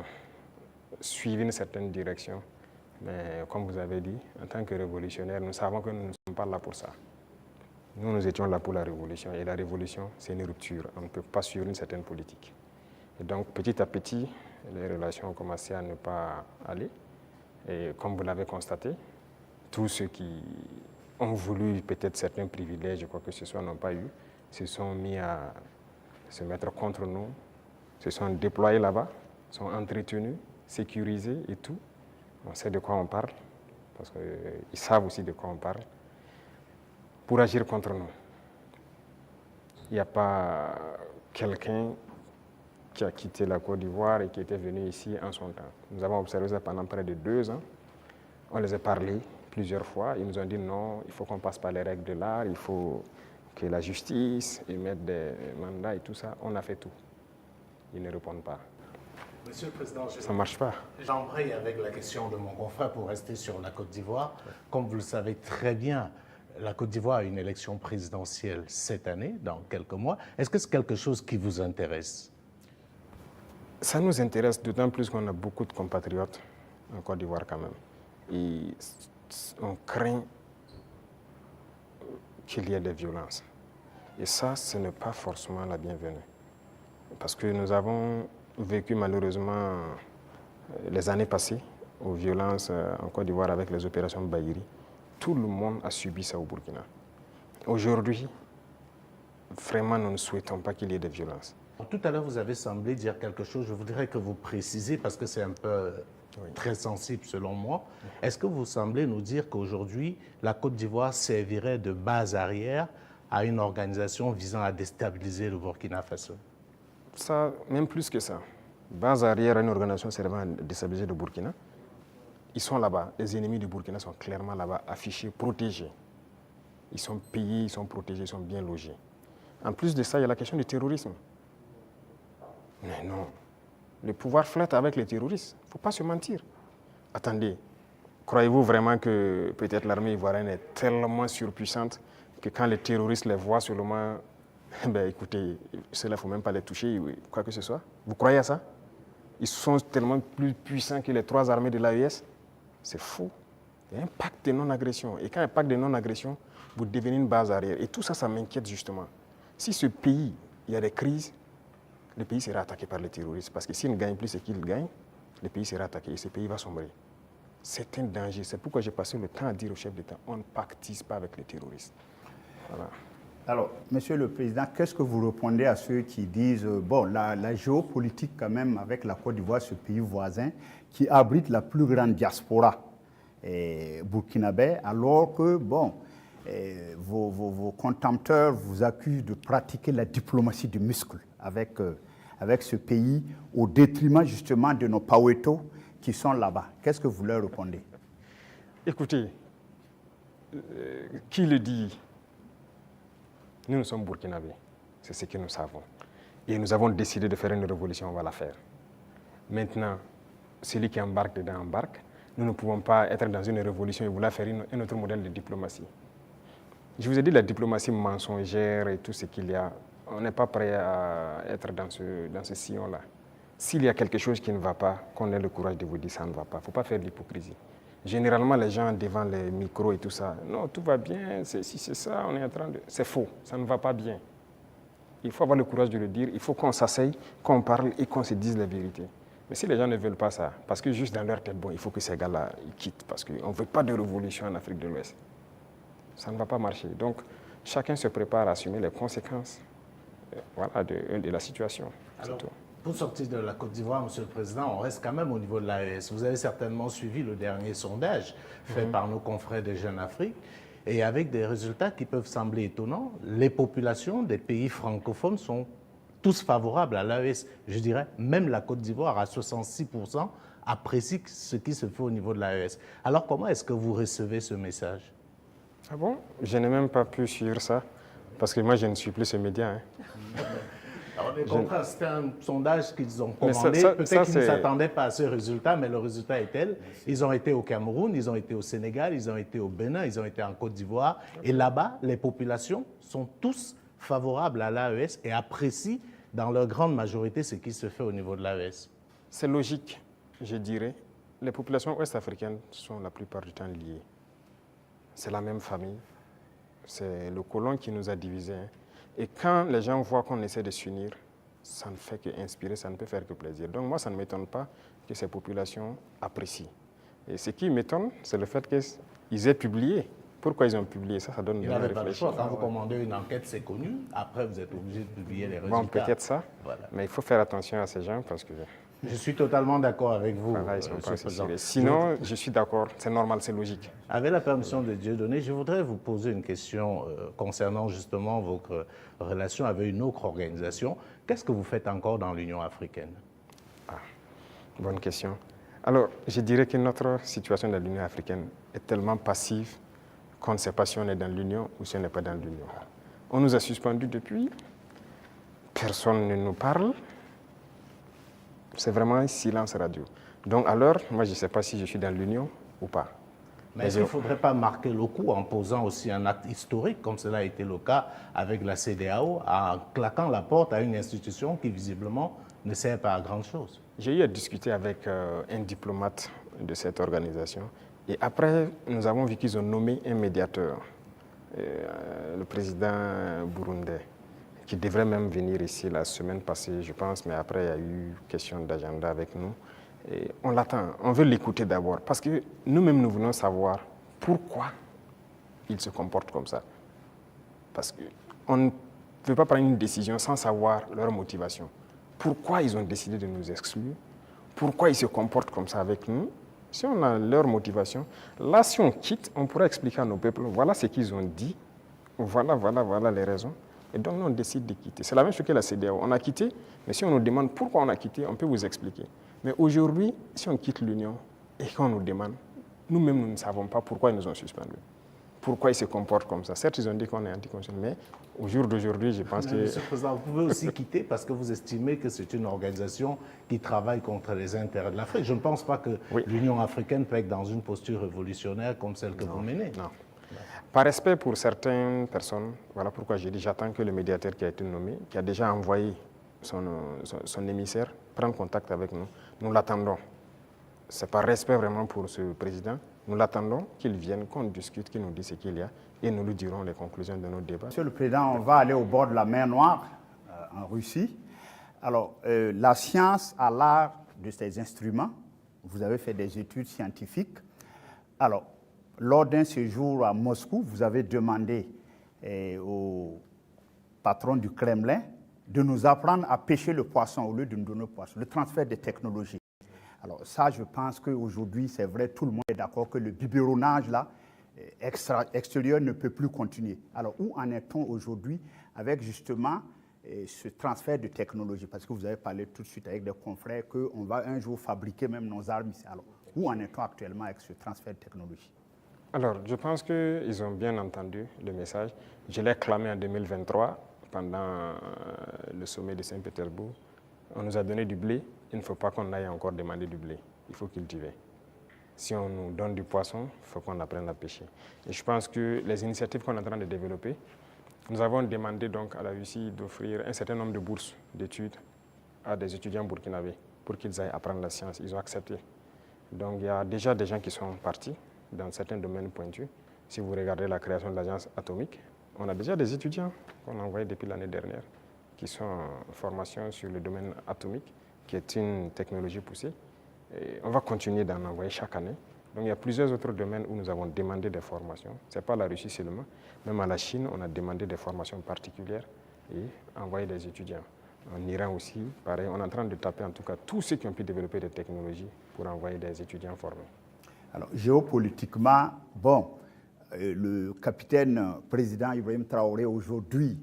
suive une certaine direction. Mais comme vous avez dit, en tant que révolutionnaire, nous savons que nous ne sommes pas là pour ça. Nous étions là pour la révolution. Et la révolution, c'est une rupture. On ne peut pas suivre une certaine politique. Et donc, petit à petit, les relations ont commencé à ne pas aller. Et comme vous l'avez constaté, tous ceux qui ont voulu peut-être certains privilèges ou quoi que ce soit n'ont pas eu, se sont mis à se mettre contre nous, se sont déployés là-bas, sont entretenus, sécurisés et tout. On sait de quoi on parle, parce qu'ils savent aussi de quoi on parle, pour agir contre nous. Il n'y a pas quelqu'un qui a quitté la Côte d'Ivoire et qui était venu ici en son temps. Nous avons observé ça pendant près de 2 ans. On les a parlé plusieurs fois. Ils nous ont dit non, il faut qu'on passe par les règles de l'art, il faut que la justice émette des mandats et tout ça. On a fait tout. Ils ne répondent pas. Monsieur le Président, ça ne marche pas. J'embraye avec la question de mon confrère pour rester sur la Côte d'Ivoire. Comme vous le savez très bien, la Côte d'Ivoire a une élection présidentielle cette année, dans quelques mois. Est-ce que c'est quelque chose qui vous intéresse? Ça nous intéresse d'autant plus qu'on a beaucoup de compatriotes en Côte d'Ivoire quand même. Et on craint qu'il y ait des violences. Et ça, ce n'est pas forcément la bienvenue. Parce que nous avons vécu malheureusement les années passées aux violences en Côte d'Ivoire avec les opérations Bahiri. Tout le monde a subi ça au Burkina. Aujourd'hui, vraiment, nous ne souhaitons pas qu'il y ait des violences. Tout à l'heure, vous avez semblé dire quelque chose. Je voudrais que vous précisez, parce que c'est un peu très sensible selon moi. Est-ce que vous semblez nous dire qu'aujourd'hui, la Côte d'Ivoire servirait de base arrière à une organisation visant à déstabiliser le Burkina Faso? Ça, même plus que ça. Base arrière à une organisation servant à déstabiliser le Burkina. Ils sont là-bas. Les ennemis du Burkina sont clairement là-bas, affichés, protégés. Ils sont payés, ils sont protégés, ils sont bien logés. En plus de ça, il y a la question du terrorisme. Mais non. Le pouvoir flotte avec les terroristes. Il ne faut pas se mentir. Attendez, croyez-vous vraiment que peut-être l'armée ivoirienne est tellement surpuissante que quand les terroristes les voient seulement, ben écoutez, ceux-là, il ne faut même pas les toucher, quoi que ce soit. Vous croyez à ça? Ils sont tellement plus puissants que les 3 armées de l'AES. C'est faux. Il y a un pacte de non-agression. Et quand il y a un pacte de non-agression, vous devenez une base arrière. Et tout ça, ça m'inquiète justement. Si ce pays, il y a des crises, le pays sera attaqué par les terroristes. Parce que s'ils ne gagnent plus ce qu'ils gagnent, le pays sera attaqué et ce pays va sombrer. C'est un danger. C'est pourquoi j'ai passé le temps à dire au chef d'État, on ne pactise pas avec les terroristes. Voilà. Alors, Monsieur le Président, qu'est-ce que vous répondez à ceux qui disent, bon, la géopolitique quand même avec la Côte d'Ivoire, ce pays voisin, qui abrite la plus grande diaspora burkinabé, alors que, bon, vos contempteurs vous accusent de pratiquer la diplomatie du muscle avec ce pays, au détriment justement de nos Paweto qui sont là-bas. Qu'est-ce que vous leur répondez? Écoutez, qui le dit? Nous sommes burkinabés, c'est ce que nous savons. Et nous avons décidé de faire une révolution, on va la faire. Maintenant, celui qui embarque dedans embarque. Nous ne pouvons pas être dans une révolution et vouloir faire un autre modèle de diplomatie. Je vous ai dit la diplomatie mensongère et tout ce qu'il y a. On n'est pas prêt à être dans ce sillon-là. S'il y a quelque chose qui ne va pas, qu'on ait le courage de vous dire ça ne va pas. Il ne faut pas faire de l'hypocrisie. Généralement, les gens devant les micros et tout ça, non, tout va bien, si c'est ça, on est en train de... C'est faux, ça ne va pas bien. Il faut avoir le courage de le dire, il faut qu'on s'asseye, qu'on parle et qu'on se dise la vérité. Mais si les gens ne veulent pas ça, parce que juste dans leur tête, bon, il faut que ces gars-là quittent, parce qu'on ne veut pas de révolution en Afrique de l'Ouest. Ça ne va pas marcher. Donc, chacun se prépare à assumer les conséquences de la situation. Alors, pour sortir de la Côte d'Ivoire, Monsieur le Président, on reste quand même au niveau de l'AES. Vous avez certainement suivi le dernier sondage fait par nos confrères de Jeune Afrique. Et avec des résultats qui peuvent sembler étonnants, les populations des pays francophones sont tous favorables à l'AES. Je dirais, même la Côte d'Ivoire, à 66%, apprécie ce qui se fait au niveau de l'AES. Alors, comment est-ce que vous recevez ce message? Ah bon? Je n'ai même pas pu suivre ça, parce que moi, je ne suis plus ce média. Hein. Alors, les confrères, c'était un sondage qu'ils ont commandé. Peut-être qu'ils ne s'attendaient pas à ce résultat, mais le résultat est tel. Ils ont été au Cameroun, ils ont été au Sénégal, ils ont été au Bénin, ils ont été en Côte d'Ivoire. Et là-bas, les populations sont tous favorables à l'AES et apprécient dans leur grande majorité ce qui se fait au niveau de l'AES. C'est logique, je dirais. Les populations ouest-africaines sont la plupart du temps liées. C'est la même famille. C'est le colon qui nous a divisés. Hein. Et quand les gens voient qu'on essaie de s'unir, ça ne fait qu'inspirer, ça ne peut faire que plaisir. Donc moi, ça ne m'étonne pas que ces populations apprécient. Et ce qui m'étonne, c'est le fait qu'ils aient publié. Pourquoi ils ont publié ça? Ça donne de réfléchir. Pas le choix. Quand vous commandez une enquête, c'est connu. Après, vous êtes obligé de publier les résultats. Bon, peut-être ça. Voilà. Mais il faut faire attention à ces gens parce que... Je suis totalement d'accord avec vous. Voilà, ils sont pas assez. Sinon, je suis d'accord, c'est normal, c'est logique. Avec la permission de Dieudonné, je voudrais vous poser une question concernant justement votre relation avec une autre organisation. Qu'est-ce que vous faites encore dans l'Union africaine? Bonne question. Alors, je dirais que notre situation dans l'Union africaine est tellement passive qu'on ne sait pas si on est dans l'Union ou si on n'est pas dans l'Union. On nous a suspendus depuis, personne ne nous parle. C'est vraiment un silence radio. Donc alors, moi je ne sais pas si je suis dans l'Union ou pas. Mais est-ce qu'il ne faudrait pas marquer le coup en posant aussi un acte historique, comme cela a été le cas avec la CEDEAO, en claquant la porte à une institution qui visiblement ne sert pas à grand-chose? J'ai eu à discuter avec un diplomate de cette organisation. Et après, nous avons vu qu'ils ont nommé un médiateur, le président burundais, qui devrait même venir ici la semaine passée, je pense, mais après, il y a eu question d'agenda avec nous. Et on l'attend, on veut l'écouter d'abord, parce que nous-mêmes, nous voulons savoir pourquoi ils se comportent comme ça. Parce qu'on ne peut pas prendre une décision sans savoir leur motivation. Pourquoi ils ont décidé de nous exclure? Pourquoi ils se comportent comme ça avec nous? Si on a leur motivation, là, si on quitte, on pourra expliquer à nos peuples, voilà ce qu'ils ont dit, voilà les raisons. Et donc, nous, on décide de quitter. C'est la même chose que la CEDEAO. On a quitté, mais si on nous demande pourquoi on a quitté, on peut vous expliquer. Mais aujourd'hui, si on quitte l'Union et qu'on nous demande, nous-mêmes, nous ne savons pas pourquoi ils nous ont suspendus. Pourquoi ils se comportent comme ça. Certes, ils ont dit qu'on est anticonstitutionnel, mais au jour d'aujourd'hui, je pense que... Monsieur le Président, vous pouvez aussi quitter parce que vous estimez que c'est une organisation qui travaille contre les intérêts de l'Afrique. Je ne pense pas que l'Union africaine peut être dans une posture révolutionnaire comme celle que vous menez. Non. Par respect pour certaines personnes, voilà pourquoi j'ai dit j'attends que le médiateur qui a été nommé, qui a déjà envoyé son émissaire, prenne contact avec nous. Nous l'attendons. C'est par respect vraiment pour ce président. Nous l'attendons qu'il vienne, qu'on discute, qu'il nous dise ce qu'il y a et nous lui dirons les conclusions de nos débats. Monsieur le Président, on va aller au bord de la mer Noire, en Russie. Alors, la science a l'art de ces instruments. Vous avez fait des études scientifiques. Alors, lors d'un séjour à Moscou, vous avez demandé au patron du Kremlin de nous apprendre à pêcher le poisson au lieu de nous donner le poisson, le transfert des technologies. Alors ça, je pense qu'aujourd'hui, c'est vrai, tout le monde est d'accord que le biberonnage là, extérieur ne peut plus continuer. Alors où en est-on aujourd'hui avec justement ce transfert de technologie? Parce que vous avez parlé tout de suite avec des confrères qu'on va un jour fabriquer même nos armes ici. Alors où en est-on actuellement avec ce transfert de technologie? Alors, je pense qu'ils ont bien entendu le message. Je l'ai clamé en 2023 pendant le sommet de Saint-Pétersbourg, on nous a donné du blé, il ne faut pas qu'on aille encore demander du blé, il faut cultiver. Si on nous donne du poisson, il faut qu'on apprenne à pêcher. Et je pense que les initiatives qu'on est en train de développer, nous avons demandé donc à la Russie d'offrir un certain nombre de bourses d'études à des étudiants burkinabés pour qu'ils aillent apprendre la science. Ils ont accepté. Donc il y a déjà des gens qui sont partis dans certains domaines pointus. Si vous regardez la création de l'agence atomique, on a déjà des étudiants qu'on a envoyés depuis l'année dernière qui sont en formation sur le domaine atomique, qui est une technologie poussée. Et on va continuer d'en envoyer chaque année. Donc il y a plusieurs autres domaines où nous avons demandé des formations. Ce n'est pas la Russie seulement. Même à la Chine, on a demandé des formations particulières et envoyé des étudiants. En Iran aussi, pareil, on est en train de taper en tout cas tous ceux qui ont pu développer des technologies pour envoyer des étudiants formés. Alors géopolitiquement, bon, le capitaine président Ibrahim Traoré aujourd'hui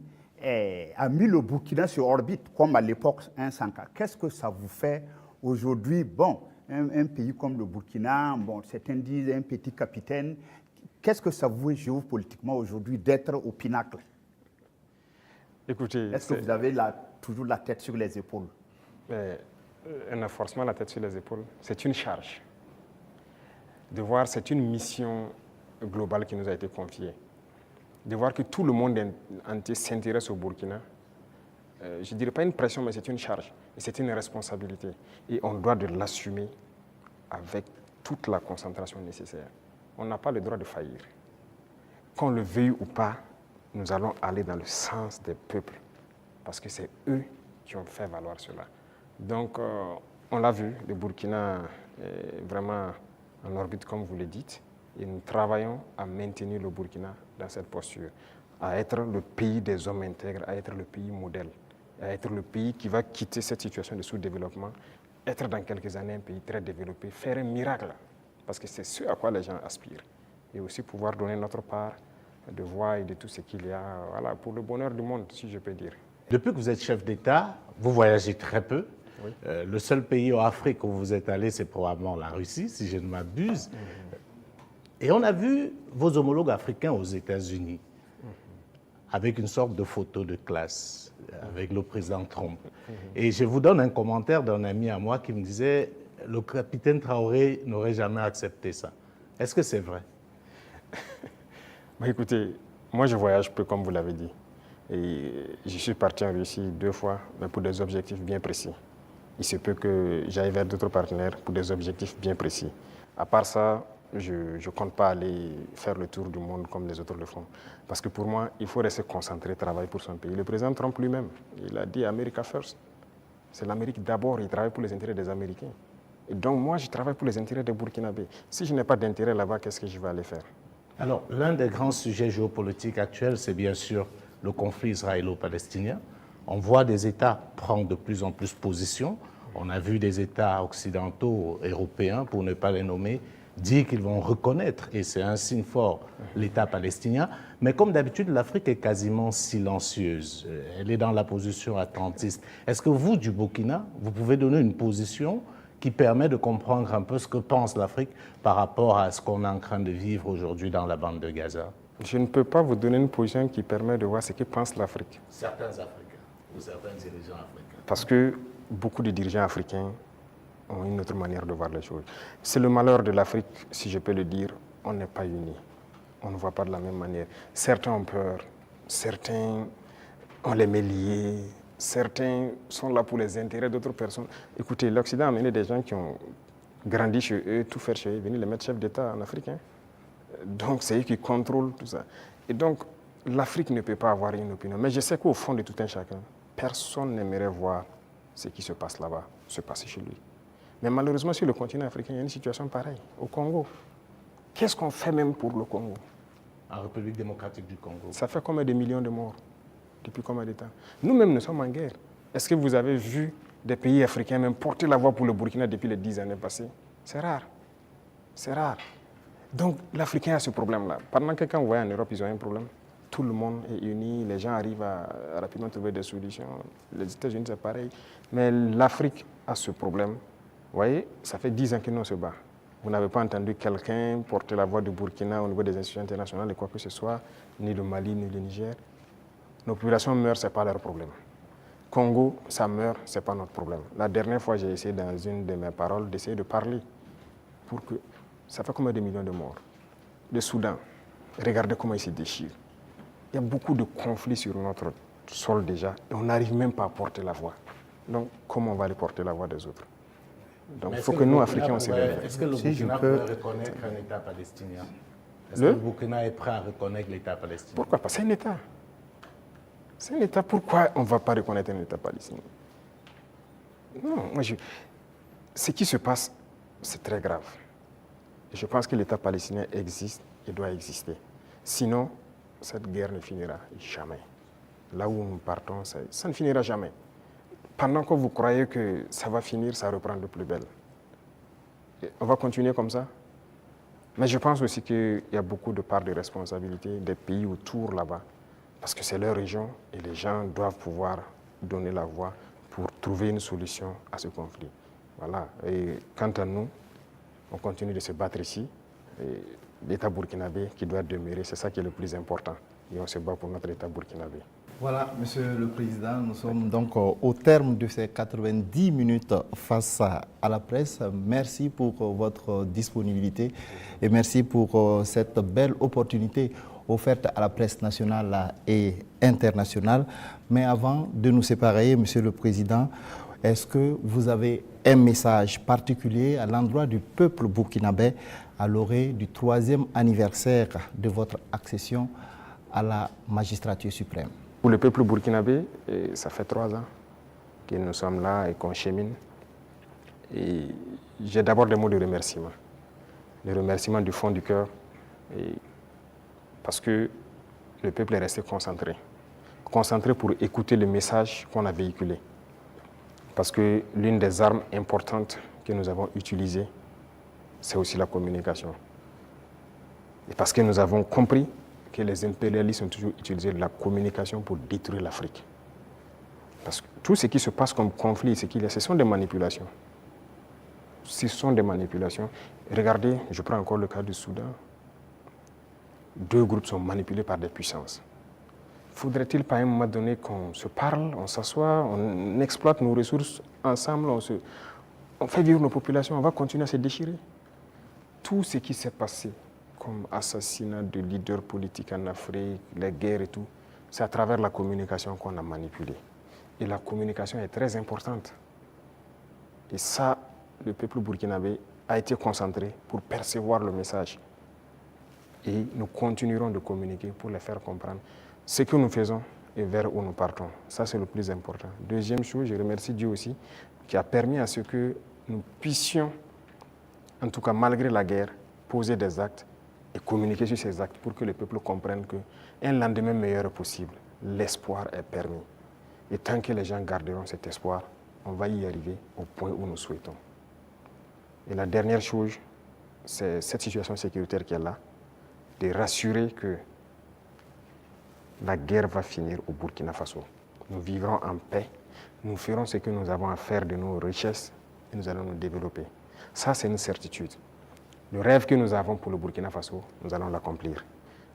a mis le Burkina sur orbite, comme à l'époque Sanka. Qu'est-ce que ça vous fait aujourd'hui? Bon, un pays comme le Burkina, bon, certains disent un petit capitaine. Qu'est-ce que ça vous fait géopolitiquement aujourd'hui d'être au pinacle? Écoutez, est-ce que vous avez toujours la tête sur les épaules? On a forcément la tête sur les épaules. C'est une charge. De voir, c'est une mission globale qui nous a été confiée. De voir que tout le monde entier s'intéresse au Burkina, je ne dirais pas une pression, mais c'est une charge. Et c'est une responsabilité. Et on doit de l'assumer avec toute la concentration nécessaire. On n'a pas le droit de faillir. Qu'on le veuille ou pas, nous allons aller dans le sens des peuples. Parce que c'est eux qui ont fait valoir cela. Donc, on l'a vu, le Burkina est vraiment en orbite, comme vous le dites. Et nous travaillons à maintenir le Burkina dans cette posture, à être le pays des hommes intègres, à être le pays modèle, à être le pays qui va quitter cette situation de sous-développement, être dans quelques années un pays très développé, faire un miracle, parce que c'est ce à quoi les gens aspirent. Et aussi pouvoir donner notre part de voix et de tout ce qu'il y a, voilà, pour le bonheur du monde, si je peux dire. Depuis que vous êtes chef d'État, vous voyagez très peu. Oui. Le seul pays en Afrique où vous êtes allé, c'est probablement la Russie, si je ne m'abuse. Et on a vu vos homologues africains aux États-Unis, avec une sorte de photo de classe, avec le président Trump. Et je vous donne un commentaire d'un ami à moi qui me disait « Le capitaine Traoré n'aurait jamais accepté ça ». Est-ce que c'est vrai? Écoutez, moi je voyage peu, comme vous l'avez dit. Et je suis parti en Russie 2 fois, mais pour des objectifs bien précis. Il se peut que j'aille vers d'autres partenaires pour des objectifs bien précis. À part ça, je ne compte pas aller faire le tour du monde comme les autres le font. Parce que pour moi, il faut rester concentré, travailler pour son pays. Le président Trump lui-même, il a dit « America first ». C'est l'Amérique d'abord, il travaille pour les intérêts des Américains. Et donc moi, je travaille pour les intérêts des Burkinabés. Si je n'ai pas d'intérêt là-bas, qu'est-ce que je vais aller faire? Alors, l'un des grands sujets géopolitiques actuels, c'est bien sûr le conflit israélo-palestinien. On voit des États prendre de plus en plus position. On a vu des États occidentaux, européens, pour ne pas les nommer, dire qu'ils vont reconnaître, et c'est un signe fort, l'État palestinien. Mais comme d'habitude, l'Afrique est quasiment silencieuse. Elle est dans la position attentiste. Est-ce que vous, du Burkina, vous pouvez donner une position qui permet de comprendre un peu ce que pense l'Afrique par rapport à ce qu'on est en train de vivre aujourd'hui dans la bande de Gaza? Je ne peux pas vous donner une position qui permet de voir ce que pense l'Afrique. Certains Africains, ou certains dirigeants africains. Parce que beaucoup de dirigeants africains ont une autre manière de voir les choses. C'est le malheur de l'Afrique, si je peux le dire, on n'est pas unis. On ne voit pas de la même manière. Certains ont peur, certains ont les mains liées, certains sont là pour les intérêts d'autres personnes. Écoutez, l'Occident a amené des gens qui ont grandi chez eux, tout faire chez eux, venir les mettre chefs d'État en Afrique. Donc c'est eux qui contrôlent tout ça. Et donc l'Afrique ne peut pas avoir une opinion. Mais je sais qu'au fond de tout un chacun, personne n'aimerait voir ce qui se passe là-bas, se passer chez lui. Mais malheureusement, sur le continent africain, il y a une situation pareille. Au Congo, qu'est-ce qu'on fait même pour le Congo? En République démocratique du Congo. Ça fait combien de millions de morts? Depuis combien de temps? Nous-mêmes, nous sommes en guerre. Est-ce que vous avez vu des pays africains même porter la voix pour le Burkina depuis les 10 années passées? C'est rare. C'est rare. Donc, l'Africain a ce problème-là. Pendant que quand vous voyez en Europe, ils ont un problème. Tout le monde est uni, les gens arrivent à rapidement trouver des solutions. Les États-Unis, c'est pareil. Mais l'Afrique a ce problème. Vous voyez, ça fait 10 ans que nous on se bat. Vous n'avez pas entendu quelqu'un porter la voix du Burkina au niveau des institutions internationales et quoi que ce soit, ni le Mali, ni le Niger. Nos populations meurent, ce n'est pas leur problème. Congo, ça meurt, ce n'est pas notre problème. La dernière fois, j'ai essayé dans une de mes paroles d'essayer de parler pour que... Ça fait combien de millions de morts? Le Soudan, regardez comment il se déchire. Il y a beaucoup de conflits sur notre sol déjà et on n'arrive même pas à porter la voix. Donc, comment on va aller porter la voix des autres? Donc, il faut que nous, Africains, on se réveille. Est-ce que le Burkina pourrait reconnaître un État palestinien? Est-ce que le Burkina est prêt à reconnaître l'État palestinien? Pourquoi pas? C'est un État. C'est un État. Pourquoi on ne va pas reconnaître un État palestinien? Non, ce qui se passe, c'est très grave. Et je pense que l'État palestinien existe et doit exister. Sinon, cette guerre ne finira jamais. Là où nous partons, ça ne finira jamais. Pendant que vous croyez que ça va finir, ça reprend de plus belle. Et on va continuer comme ça. Mais je pense aussi qu'il y a beaucoup de parts de responsabilité des pays autour là-bas, parce que c'est leur région et les gens doivent pouvoir donner la voix pour trouver une solution à ce conflit. Voilà. Et quant à nous, on continue de se battre ici. L'État burkinabé qui doit demeurer, c'est ça qui est le plus important. Et on se bat pour notre État burkinabé. Voilà, Monsieur le Président, nous sommes donc au terme de ces 90 minutes face à la presse. Merci pour votre disponibilité et merci pour cette belle opportunité offerte à la presse nationale et internationale. Mais avant de nous séparer, Monsieur le Président, est-ce que vous avez un message particulier à l'endroit du peuple burkinabé à l'orée du 3e anniversaire de votre accession à la magistrature suprême? Pour le peuple burkinabé, ça fait 3 ans que nous sommes là et qu'on chemine. Et j'ai d'abord des mots de remerciement. Des remerciements du fond du cœur, parce que le peuple est resté concentré. Concentré pour écouter le message qu'on a véhiculé. Parce que l'une des armes importantes que nous avons utilisées, c'est aussi la communication. Et parce que nous avons compris que les impérialistes ont toujours utilisé la communication pour détruire l'Afrique. Parce que tout ce qui se passe comme conflit, ce sont des manipulations. Ce sont des manipulations. Regardez, je prends encore le cas du Soudan. 2 groupes sont manipulés par des puissances. Faudrait-il pas à un moment donné qu'on se parle, on s'assoit, on exploite nos ressources ensemble, on fait vivre nos populations, on va continuer à se déchirer? Tout ce qui s'est passé comme assassinat de leaders politiques en Afrique, les guerres et tout, c'est à travers la communication qu'on a manipulé. Et la communication est très importante. Et ça, le peuple burkinabé a été concentré pour percevoir le message. Et nous continuerons de communiquer pour les faire comprendre ce que nous faisons et vers où nous partons. Ça, c'est le plus important. Deuxième chose, je remercie Dieu aussi, qui a permis à ce que nous puissions, en tout cas malgré la guerre, poser des actes et communiquer sur ces actes pour que le peuple comprenne qu'un lendemain meilleur est possible. L'espoir est permis. Et tant que les gens garderont cet espoir, on va y arriver au point où nous souhaitons. Et la dernière chose, c'est cette situation sécuritaire qui est là, de rassurer que la guerre va finir au Burkina Faso. Nous vivrons en paix, nous ferons ce que nous avons à faire de nos richesses et nous allons nous développer. Ça, c'est une certitude. Le rêve que nous avons pour le Burkina Faso, nous allons l'accomplir.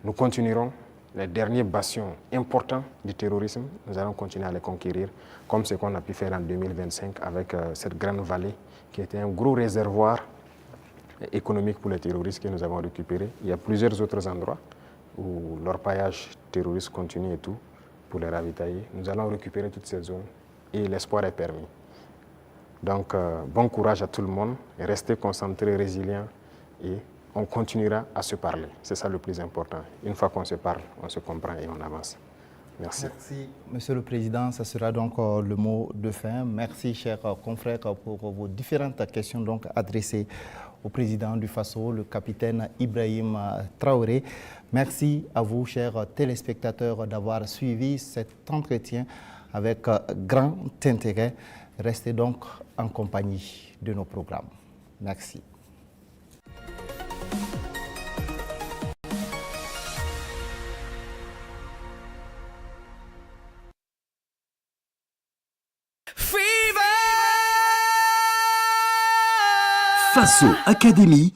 Nous continuerons les derniers bastions importants du terrorisme, nous allons continuer à les conquérir, comme ce qu'on a pu faire en 2025 avec cette grande vallée qui était un gros réservoir économique pour les terroristes que nous avons récupéré. Il y a plusieurs autres endroits où l'orpaillage terroriste continue et tout, pour les ravitailler. Nous allons récupérer toutes ces zones et l'espoir est permis. Donc, bon courage à tout le monde, restez concentrés, résilients et on continuera à se parler. C'est ça le plus important. Une fois qu'on se parle, on se comprend et on avance. Merci. Merci, Monsieur le Président. Ça sera donc le mot de fin. Merci, chers confrères, pour vos différentes questions donc adressées au président du Faso, le capitaine Ibrahim Traoré. Merci à vous, chers téléspectateurs, d'avoir suivi cet entretien avec grand intérêt. Restez donc en compagnie de nos programmes. Merci. Faso Academy,